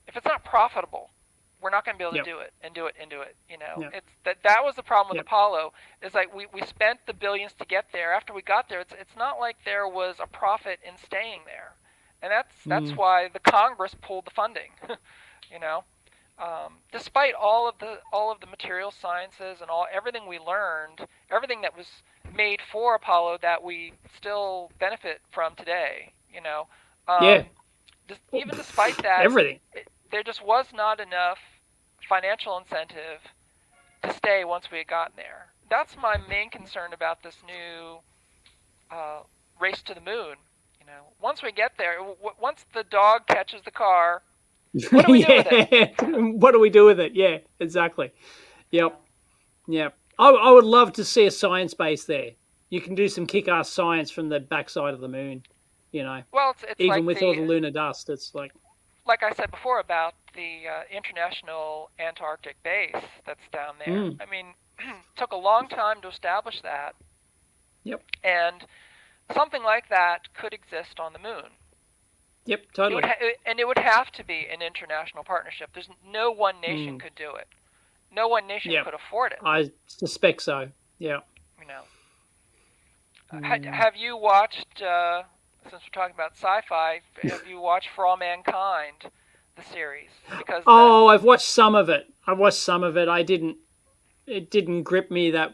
if it's not profitable, we're not going to be able to do it and do it and do it. It's that was the problem with Apollo. Is we spent the billions to get there. After we got there, it's not like there was a profit in staying there. and that's why the Congress pulled the funding. You know, despite all of the material sciences and everything we learned, everything that was made for Apollo that we still benefit from today. You know, even despite that, everything. There just was not enough financial incentive to stay once we had gotten there. That's my main concern about this new race to the moon. You know, once we get there, once the dog catches the car, what do we do with it? What do we do with it? Yeah, exactly. Yep. I would love to see a science base there. You can do some kick-ass science from the backside of the moon. You know, well, it's even like with all the lunar dust, it's like I said before about the International Antarctic Base that's down there. I mean, it took a long time to establish that. Yep. And something like that could exist on the moon. Yep, totally. And it would have to be an international partnership. There's no one nation could do it. No one nation could afford it. I suspect so. Yeah. You know. Have you watched? Since we're talking about sci-fi, have you watched For All Mankind, the series? Because I've watched some of it. It didn't grip me that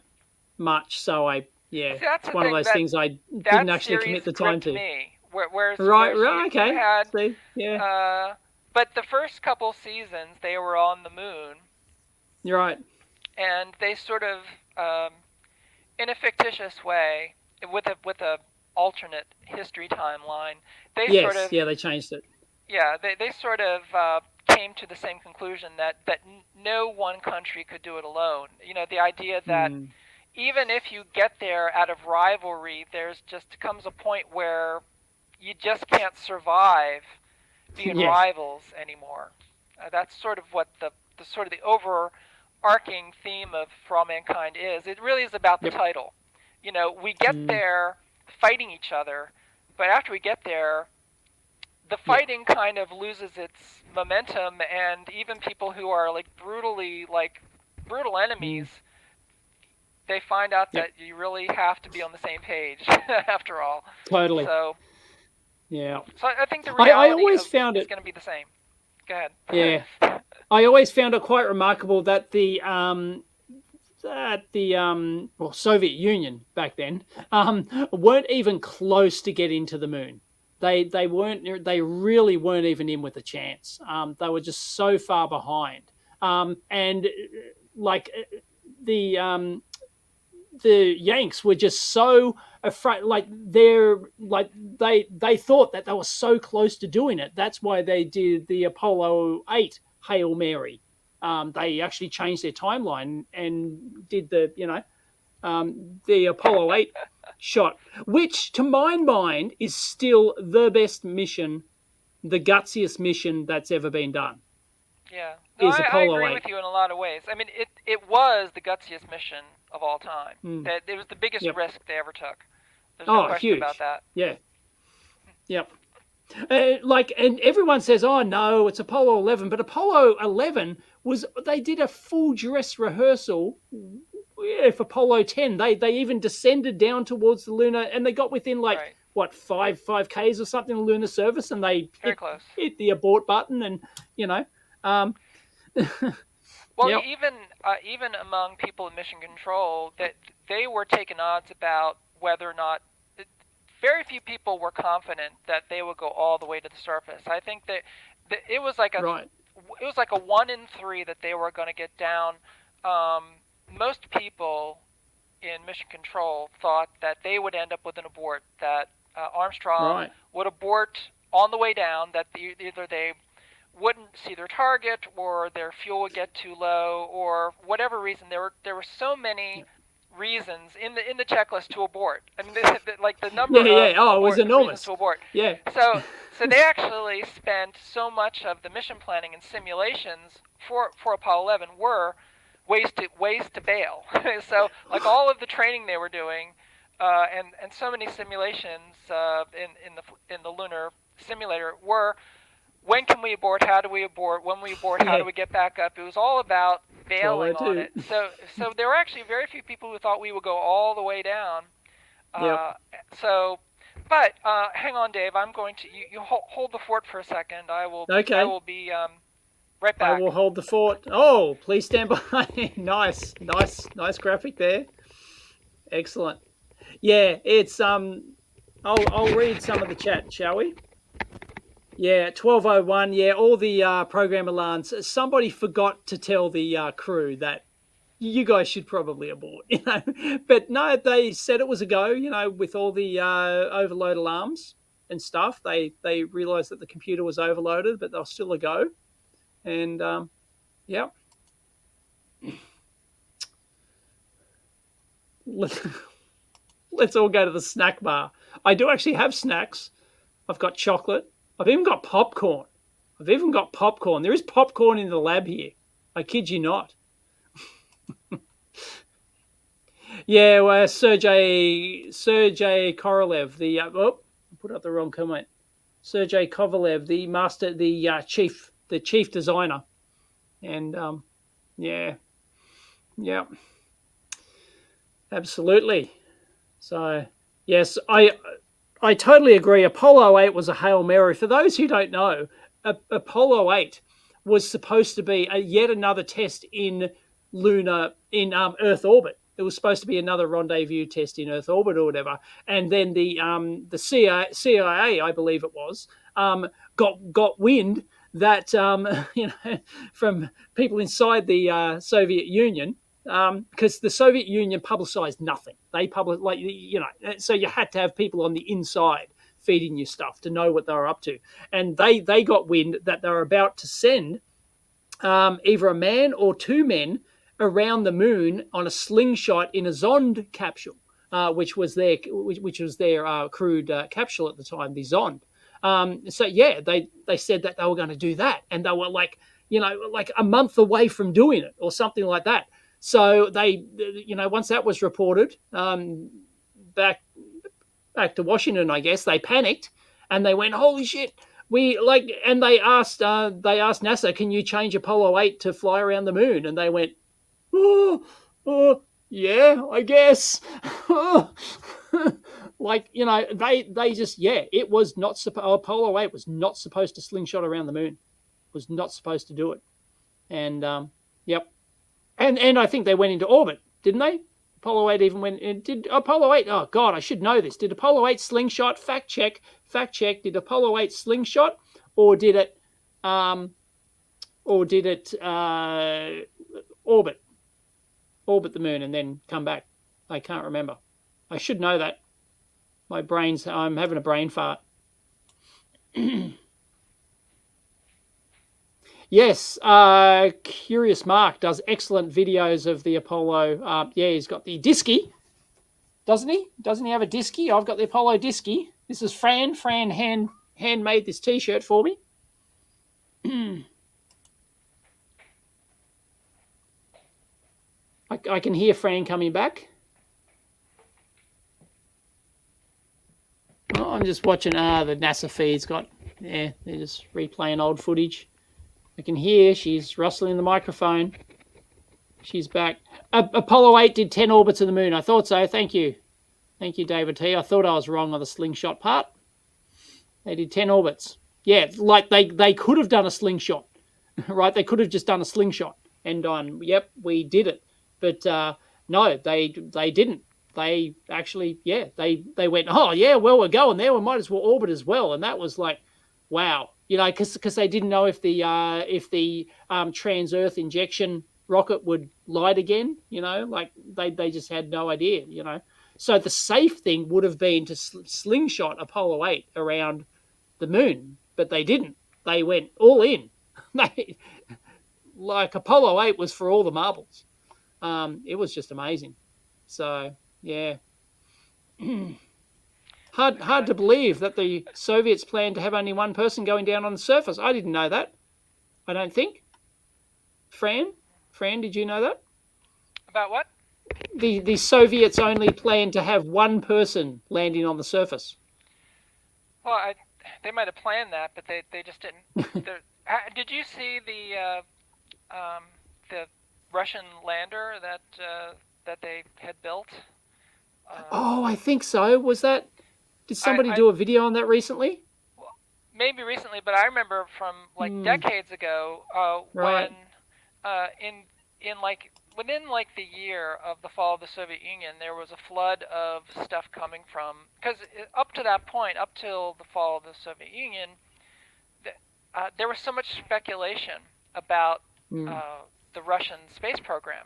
much, so it's one of those things I didn't actually commit the time to. Me. Whereas okay. Had, see, yeah. But the first couple seasons, they were on the moon. You're right. And they sort of, in a fictitious way, with a alternate history timeline, they changed it. Yeah, they sort of came to the same conclusion that no one country could do it alone. You know, the idea that even if you get there out of rivalry, there's just comes a point where you just can't survive being rivals anymore. That's sort of what the overarching theme of For All Mankind is. It really is about the title. You know, we get there fighting each other, but after we get there, the fighting kind of loses its momentum, and even people who are brutal enemies, they find out that you really have to be on the same page after all. Totally. So, yeah. So I think the reality is going to be the same. Go ahead. Yeah. I always found it quite remarkable that the Soviet Union back then weren't even close to getting to the moon. They really weren't even in with a chance. They were just so far behind. And like the Yanks were just so afraid. They thought that they were so close to doing it. That's why they did the Apollo 8 Hail Mary. They actually changed their timeline and did the Apollo 8 shot, which to my mind is still the best mission, the gutsiest mission that's ever been done. Yeah, no, I agree with you in a lot of ways. I mean, it was the gutsiest mission of all time. That it was the biggest risk they ever took. There's no question huge. About that. Yeah. Yep. And everyone says, "Oh no, it's Apollo 11," but Apollo 11 they did a full dress rehearsal. For Apollo 10, they even descended down towards the lunar, and they got within 5 Ks or something of the lunar surface, and they hit the abort button, and Well, even among people in mission control, that they were taking odds about whether or not. Very few people were confident that they would go all the way to the surface. I think that it was like a 1 in 3 that they were going to get down. Most people in mission control thought that they would end up with an abort, that Armstrong would abort on the way down, that either they wouldn't see their target or their fuel would get too low or whatever reason. There were so many reasons in the checklist to abort. I mean, the number it was enormous to abort. Yeah. So they actually spent so much of the mission planning and simulations for Apollo 11 were ways to bail. So all of the training they were doing, and so many simulations in the lunar simulator were, when can we abort? How do we abort? When we abort, how do we get back up? It was all about bailing on it. So there were actually very few people who thought we would go all the way down. So But hang on, Dave. I'm going to you hold the fort for a second. I will be right back. I will hold the fort. Oh, please stand by. Nice graphic there. Excellent. Yeah, it's I'll read some of the chat, shall we? Yeah, 12:01. Yeah, all the program alarms. Somebody forgot to tell the crew that you guys should probably abort, But no, they said it was a go, with all the overload alarms and stuff. They realized that the computer was overloaded, but they'll still a go. And yeah. Let's all go to the snack bar. I do actually have snacks. I've got chocolate. I've even got popcorn. There is popcorn in the lab here. I kid you not. Yeah, well, Sergey Korolev, I put up the wrong comment. Sergey Kovalev, the chief designer, and yeah, absolutely. So yes, I totally agree. Apollo 8 was a Hail Mary. For those who don't know, Apollo 8 was supposed to be yet another test in Earth orbit. It was supposed to be another rendezvous test in Earth orbit or whatever. And then the CIA, I believe it was, got wind that from people inside the Soviet Union, because the Soviet Union publicized nothing. They so you had to have people on the inside feeding you stuff to know what they were up to. And they got wind that they were about to send either a man or two men around the moon on a slingshot in a Zond capsule, which was their crewed capsule at the time, the Zond. So yeah, they said that they were going to do that, and they were like a month away from doing it or something like that. So they, once that was reported, back to Washington, I guess they panicked and they went, "Holy shit!" And they asked NASA, "Can you change Apollo 8 to fly around the moon?" And they went, "Oh, yeah, I guess." They just, it was not Apollo 8 was not supposed to slingshot around the moon, was not supposed to do it, and yep. And I think they went into orbit, didn't they? Apollo 8 even went. Did Apollo 8? Oh God, I should know this. Did Apollo 8 slingshot? Fact check. Did Apollo 8 slingshot, or did it orbit the moon and then come back? I can't remember. I should know that. I'm having a brain fart. Yes, Curious Mark does excellent videos of the Apollo. He's got the Disky, doesn't he? Doesn't he have a Disky? I've got the Apollo Disky. This is Fran. Fran handmade this T-shirt for me. I can hear Fran coming back. Oh, I'm just watching the NASA feed's got. Yeah, they're just replaying old footage. I can hear she's rustling the microphone. She's back. Apollo 8 did 10 orbits of the moon. I thought so. Thank you. Thank you, David T. I thought I was wrong on the slingshot part. They did 10 orbits. Yeah, like they could have done a slingshot, right? They could have just done a slingshot and gone, yep, we did it. But no, they didn't. They actually, they went, oh, yeah, well, we're going there. We might as well orbit as well. And that was like, wow. Because they didn't know if the trans-Earth injection rocket would light again. They just had no idea. So the safe thing would have been to slingshot Apollo 8 around the moon, but they didn't. They went all in. Apollo 8 was for all the marbles. It was just amazing. So yeah. Hard to believe that the Soviets planned to have only one person going down on the surface. I didn't know that. I don't think. Fran, did you know that? About what? The Soviets only planned to have one person landing on the surface. Well, they might have planned that, but they just didn't. Did you see the Russian lander that they had built? I think so. Was that Did somebody do a video on that recently? Well, maybe recently, but I remember from like decades ago right. when in like within like the year of the fall of the Soviet Union, there was a flood of stuff coming from, because up to that point, up till the fall of the Soviet Union, there was so much speculation about the Russian space program.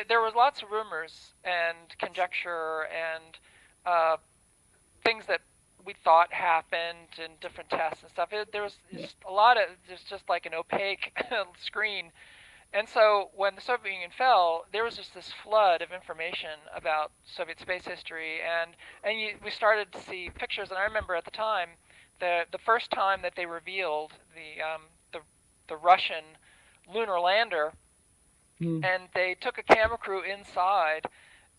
There was lots of rumors and conjecture and things that we thought happened in different tests and stuff. There was just a lot of, there's just like an opaque screen. And so when the Soviet Union fell, there was just this flood of information about Soviet space history, and we started to see pictures. And I remember at the time, the first time that they revealed the Russian lunar lander, and they took a camera crew inside,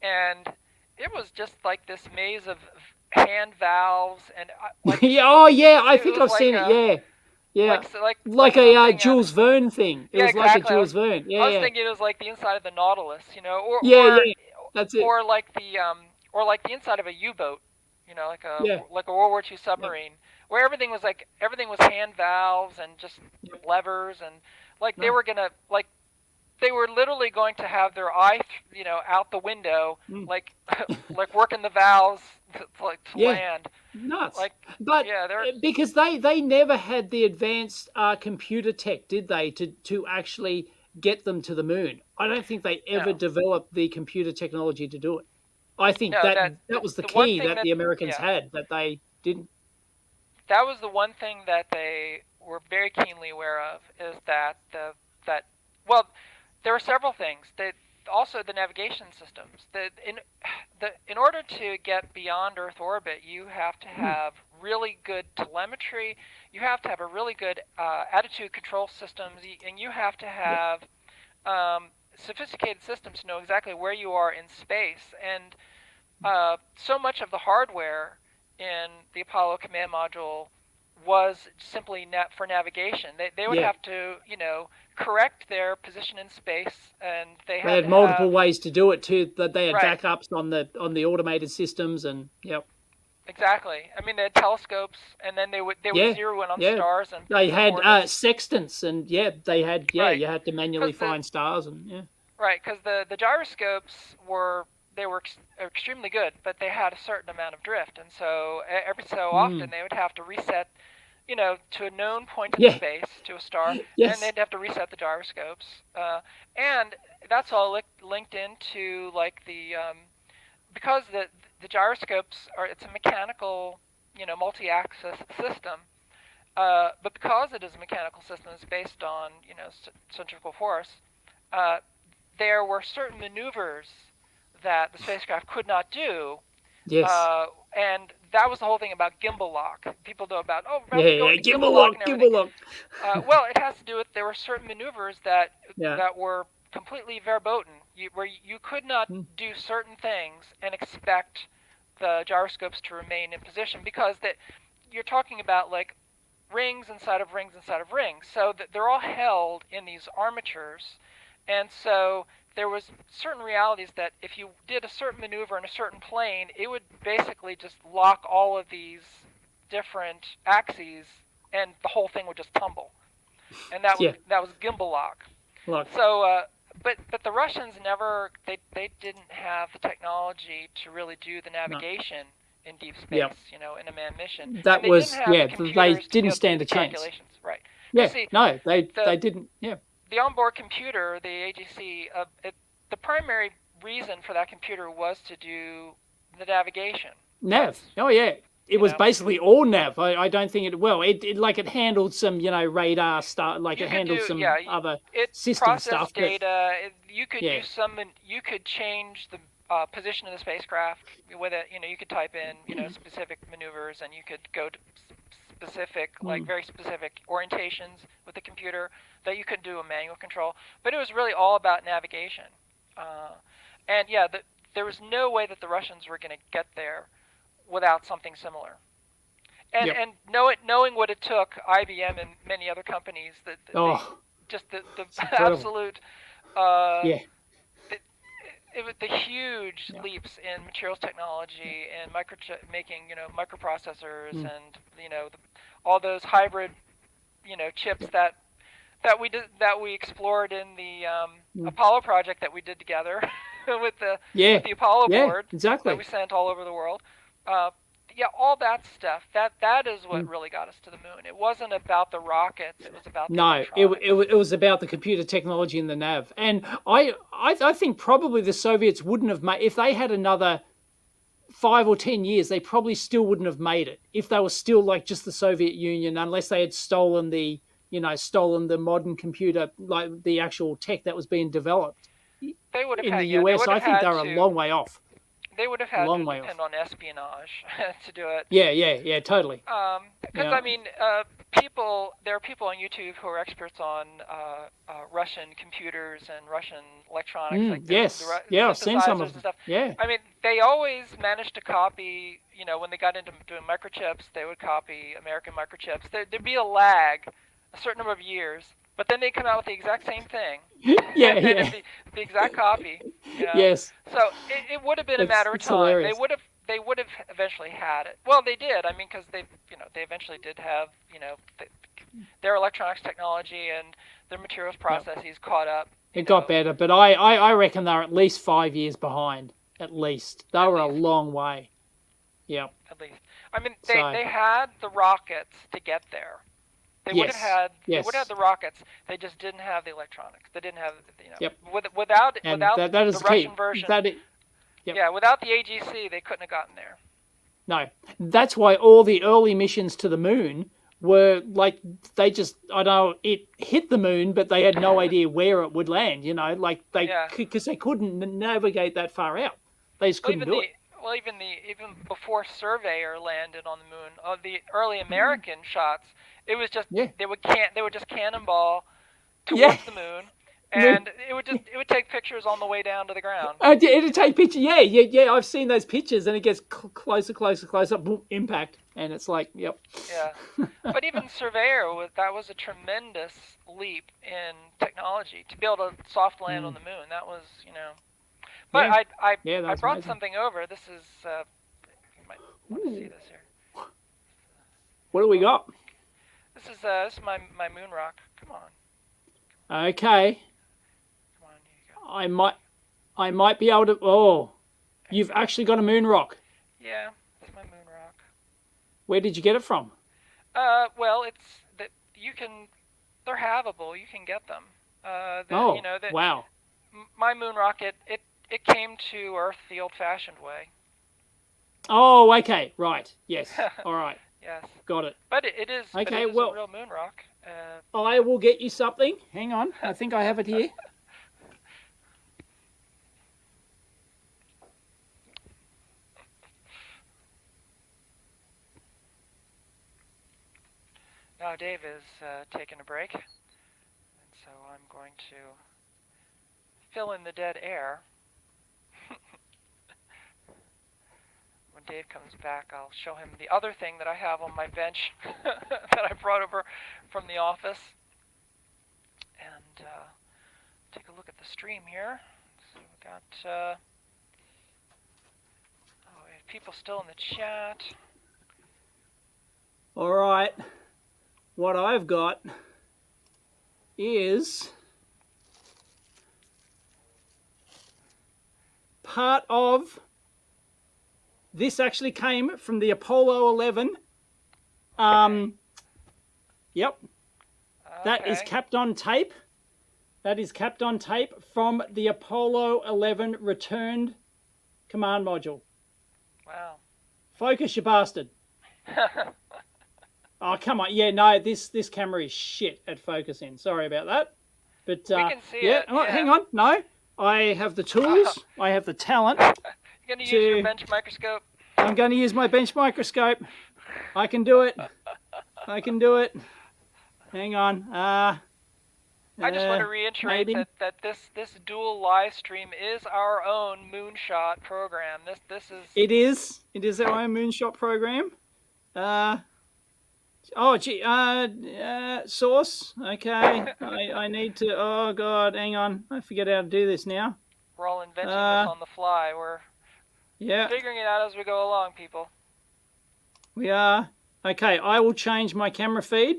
and it was just like this maze of hand valves and like, I think I've seen it. Yeah, like a Jules Verne thing. It was like a Jules Verne. I was thinking it was like the inside of the Nautilus, or that's it. Or like the inside of a U-boat, like a World War II submarine, where everything was hand valves and just levers, and like they were literally going to have their eye, out the window, like working the valves to land. Nuts. Because they never had the advanced computer tech, did they, to actually get them to the moon? I don't think they ever developed the computer technology to do it. I think that was the key that the Americans had that they didn't. That was the one thing that they were very keenly aware of, is that there were several things. Also the navigation systems. In order to get beyond Earth orbit, you have to have really good telemetry. You have to have a really good attitude control systems, and you have to have sophisticated systems to know exactly where you are in space. And so much of the hardware in the Apollo command module was simply for navigation. They would have to, correct their position in space, and they had multiple ways to do it too. That they had backups on the automated systems, and exactly. I mean, they had telescopes, and then they would zero in on stars, and they had sextants, and they had you had to manually find stars, and right, because the gyroscopes were extremely good, but they had a certain amount of drift, and so every so often they would have to reset, to a known point in space, to a star, and they'd have to reset the gyroscopes, and that's all linked into like because the gyroscopes it's a mechanical, multi-axis system, but because it is a mechanical system, it's based on centrifugal force. There were certain maneuvers that the spacecraft could not do. Yes. And that was the whole thing about gimbal lock. People know about gimbal lock. Well, it has to do with, there were certain maneuvers that were completely verboten, where you could not do certain things and expect the gyroscopes to remain in position, because that you're talking about like rings inside of rings inside of rings, so that they're all held in these armatures, and so there was certain realities that if you did a certain maneuver in a certain plane, it would basically just lock all of these different axes, and the whole thing would just tumble. And that was gimbal lock. So, but the Russians never, they didn't have the technology to really do the navigation in deep space, in a manned mission. That was they didn't stand a chance. Right. Yeah. See, they didn't. Yeah. The onboard computer, the AGC, the primary reason for that computer was to do the navigation. Nav. It was basically all nav. I don't think it handled some, radar stuff, it handled some other system stuff. It processed data. You could do you could change the position of the spacecraft with it. You could type in, specific maneuvers, and you could go to specific, very specific orientations with the computer that you could do a manual control. But it was really all about navigation. And there was no way that the Russians were going to get there without something similar. And knowing what it took, IBM and many other companies, the absolute the huge leaps in materials technology and making microprocessors and all those hybrid chips that we explored in the Apollo project that we did together with the Apollo board that we sent all over the world. All that stuff. That is what really got us to the moon. It wasn't about the rockets. It was about the electronics. It was about the computer technology and the nav. And I think probably the Soviets wouldn't have made, if they had another 5 or 10 years, they probably still wouldn't have made it if they were still like just the Soviet Union, unless they had stolen the modern computer, like the actual tech that was being developed. They would have in the US. I think they were a long way off. They would have had to depend on espionage to do it. Yeah, totally. Because I mean, there are people on YouTube who are experts on Russian computers and Russian electronics. I've seen some of them. Stuff. Yeah. I mean, they always managed to copy. When they got into doing microchips, they would copy American microchips. There'd be a lag, a certain number of years, but then they come out with the exact same thing. The exact copy. Yes. So it would have been a matter of time. Hilarious. They would have eventually had it. Well, they did. I mean, because they eventually did have their electronics technology and their materials processes caught up. It got better, but I reckon they're at least 5 years behind. At least they were a long way. Yeah. At least. I mean, they had the rockets to get there. They would have had. They would have the rockets. They just didn't have the electronics. They didn't have without that is the Russian version. Without the AGC, they couldn't have gotten there. No, that's why all the early missions to the moon were like it hit the moon, but they had no idea where it would land. Because they couldn't navigate that far out. They just couldn't do it. Well, even before Surveyor landed on the moon, the early American shots. It was just they would just cannonball towards the moon, and it would take pictures on the way down to the ground. It'd take pictures. Yeah. I've seen those pictures, and it gets closer, boom, impact, and it's like, yep. Yeah, but even Surveyor that was a tremendous leap in technology to be able to soft land on the moon. That was But I brought amazing. Something over. This is you might want to see this here. What do we got? This is my moon rock. Come on. Okay. Come on, here you go. I might be able to. Oh, you've actually got a moon rock. Yeah, it's my moon rock. Where did you get it from? Well, it's that you can. They're havable. You can get them. Wow. My moon rock, it came to Earth the old-fashioned way. Oh, okay, right. Yes. All right. Yes. Got it. But it is. Okay. But it is well, a real moon rock. I will get you something. Hang on. I think I have it here. Now Dave is taking a break, and so I'm going to fill in the dead air. When Dave comes back, I'll show him the other thing that I have on my bench that I brought over from the office. And take a look at the stream here. So we got we have people still in the chat. All right. What I've got is part of. This actually came from the Apollo 11. Yep. That is capped on tape. That is capped on tape from the Apollo 11 returned command module. Wow. Focus, you bastard. Oh, come on. Yeah, no, this camera is shit at focusing. Sorry about that. But we can see it. Oh, hang on. No. I have the tools. I have the talent. You're going to use your bench microscope? I'm going to use my bench microscope. I can do it. I can do it. Hang on. I just want to reiterate that this dual live stream is our own moonshot program. This is. It is. It is our own moonshot program. Source. Okay. I need to. Oh God. Hang on. I forget how to do this now. We're all inventing this on the fly. We're Yeah, figuring it out as we go along, people. we are. Okay, I will change my camera feed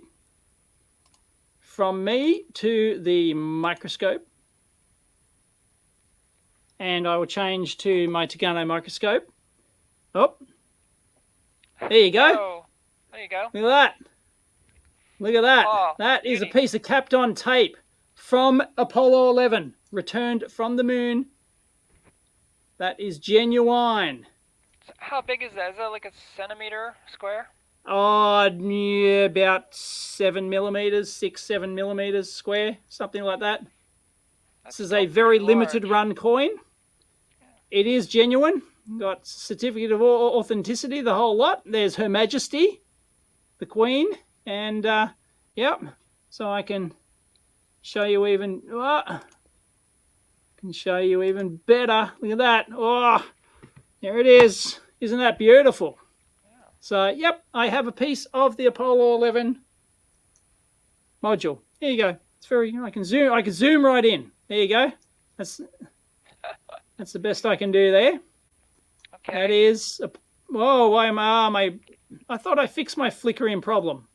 from me to the microscope. And I will change to my Tagano microscope. Oh, there you go. Oh, there you go. Look at that. Look at that. Oh, that is a beauty. piece of Kapton tape from Apollo 11, returned from the moon. That is genuine. How big is that? Is that like a centimeter square? Oh, yeah, about 7 millimeters, 7 millimeters square, something like that. That's This is a very pretty limited large. run coin. It is genuine. Got certificate of authenticity, the whole lot. There's Her Majesty, the Queen, and yep. So I can show you even. Can show you even better. Look at that. Oh, there it is. Isn't that beautiful? Yeah. So yep, I have a piece of the Apollo 11 module. There you go. It's very. I can zoom right in. There you go. That's the best I can do there. Okay. That is. Whoa! Why am I thought I fixed my flickering problem.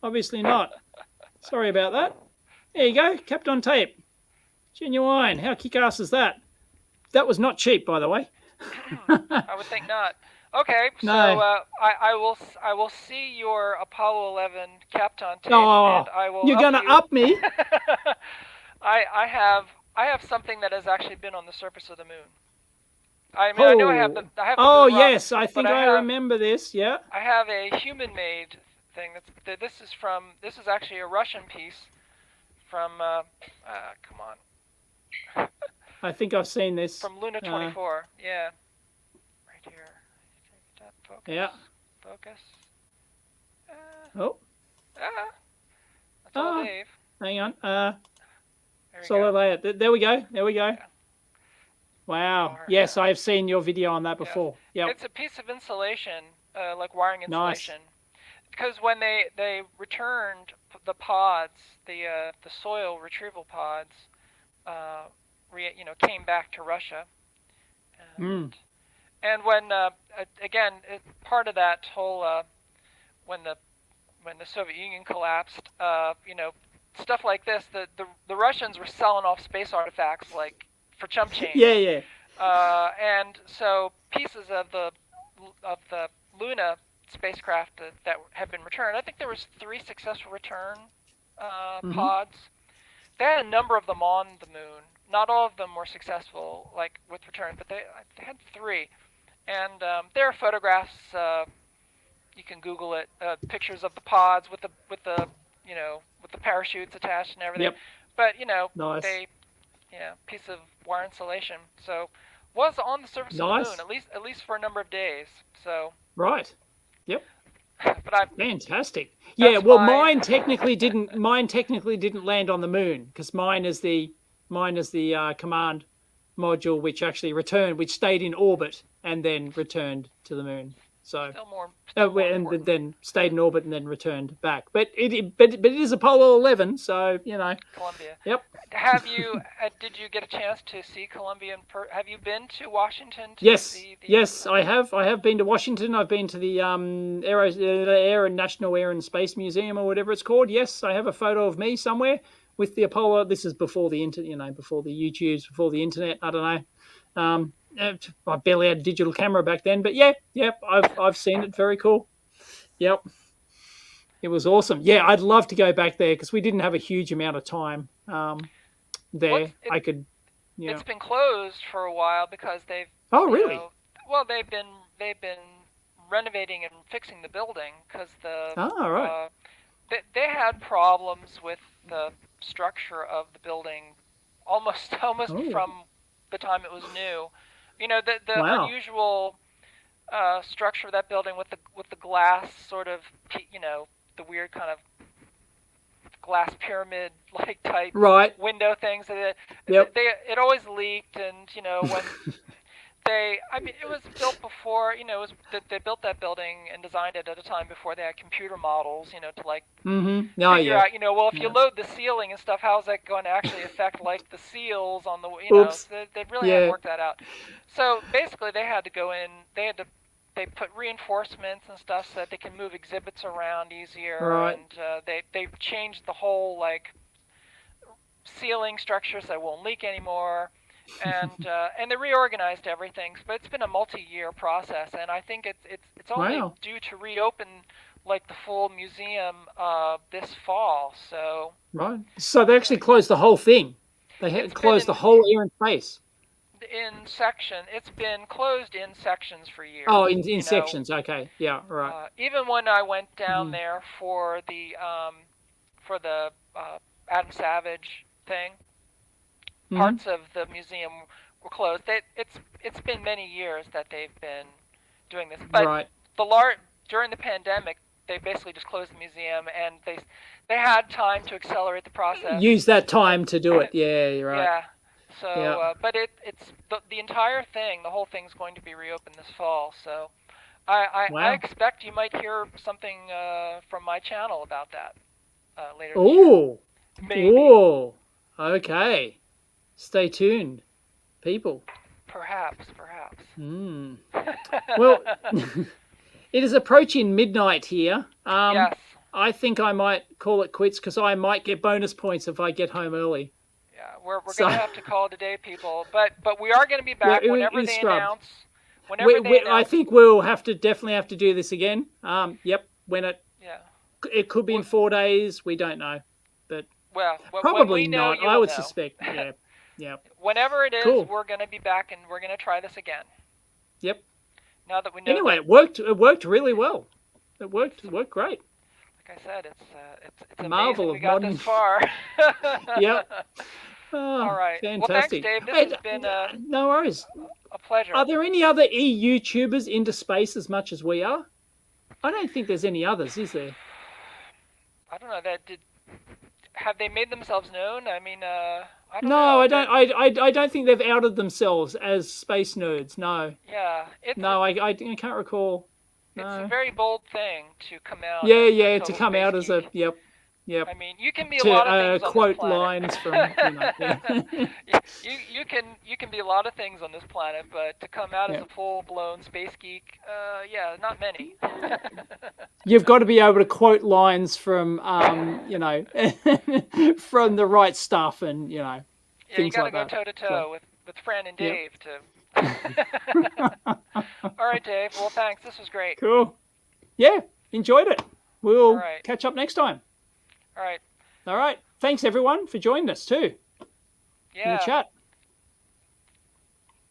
Obviously not. Sorry about that. There you go. Kept on tape. Genuine. How kick-ass is that? That was not cheap, by the way. I would think not. Okay, so No. I will see your Apollo 11 Kapton tape, Oh, and I will. you're gonna you. up me? I have something that has actually been on the surface of the moon. I mean, I know I have the Oh, moon rock, yes, I think but I remember this. Yeah. I have a human-made thing. This is actually a Russian piece from. Come on. I think I've seen this. From Luna 24. Yeah. Right here. Focus. Yeah. Focus. Oh. That's all, Dave. Hang on. There we Solid go. layout. There we go. There we go. Yeah. Wow. Yes, I've seen your video on that before. Yep. It's a piece of insulation, like wiring Nice. insulation. Because when they returned the pods, the soil retrieval pods, came back to Russia. And when again, part of that whole when the Soviet Union collapsed, stuff like this, the Russians were selling off space artifacts like for chump change. Yeah. And so pieces of the Luna spacecraft that have been returned. I think there was 3 successful return pods. They had a number of them on the moon. Not all of them were successful, like with return, but they had 3. And there are photographs. You can Google it. Pictures of the pods with the parachutes attached and everything. Yep. But Nice. piece of wire insulation. So was on the surface of the moon at least for a number of days. So right. Yep. But fantastic. Yeah. Well, my... mine technically didn't land on the moon because mine is the command module which stayed in orbit and then returned to the moon. So still more and then stayed in orbit and then returned back. But it is Apollo 11, so Columbia. Yep. Have you? Did you get a chance to see Columbia? Have you been to Washington? Yes, I have. I have been to Washington. I've been to the National Air and Space Museum or whatever it's called. Yes, I have a photo of me somewhere with the Apollo. This is before the internet, before the YouTubes, before the internet. I don't know. I barely had a digital camera back then, but I've seen it. Very cool. Yep. It was awesome. Yeah, I'd love to go back there because we didn't have a huge amount of time there. It's been closed for a while because they've. Oh, really? They've been renovating and fixing the building because right. They had problems with the structure of the building almost from the time it was new. The unusual structure of that building with the glass sort of, the weird kind of glass pyramid like type window things. It always leaked, and when I mean, it was built before, you know, they built that building and designed it at a time before they had computer models, you know, to like figure out, you know, well, if you load the ceiling and stuff, how's that going to actually affect like the seals on the, you know, so they really hadn't worked that out. So basically they had to go in, they put reinforcements and stuff so that they can move exhibits around easier, and they changed the whole like ceiling structure so it won't leak anymore. And they reorganized everything, but it's been a multi-year process, and I think it's only due to reopen like the full museum this fall. So so they actually closed the whole thing. They had closed the whole air and space. It's been closed in sections for years. Oh, in sections. Okay, yeah, right. Even when I went down there for the Adam Savage thing. Parts of the museum were closed. It's been many years that they've been doing this, but during the pandemic, they basically just closed the museum, and they had time to accelerate the process. Use that time to do it. Yeah, you're right. Yeah. So, but it's the entire thing. The whole thing's going to be reopened this fall. So, I expect you might hear something from my channel about that later this year. Maybe. Oh. Okay. Stay tuned, people. Perhaps. Well, it is approaching midnight here. Yes. I think I might call it quits because I might get bonus points if I get home early. Yeah, we're going to have to call it a day, people. But we are going to be back whenever they announce. I think we'll definitely have to do this again. Yep. It could be in 4 days. We don't know, but probably not. I would suspect. Yeah. Yeah. Whenever it is, we're going to be back and we're going to try this again. Yep. Now that we know. Anyway, it worked really well. It worked great. Like I said, it's a marvel amazing we got this far. Yep. All right. Fantastic. Well, thanks, Dave. This has been no worries. A pleasure. Are there any other YouTubers into space as much as we are? I don't think there's any others, is there? I don't know. Have they made themselves known? I mean, I don't know. No, I don't think they've outed themselves as space nerds. No. Yeah. I can't recall. No. It's a very bold thing to come out. Yeah, to come out as a Yep. I mean, you can be a lot of things quote on this planet. lines from. You can be a lot of things on this planet, but to come out as a full-blown space geek, not many. You've got to be able to quote lines from, from the right stuff, and things like that. You got to go toe-to-toe with Fran and Dave All right, Dave. Well, thanks. This was great. Cool. Yeah, enjoyed it. We'll catch up next time. All right. Thanks, everyone, for joining us, too. Yeah. In the chat.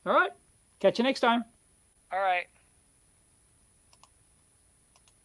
All right. Catch you next time. All right.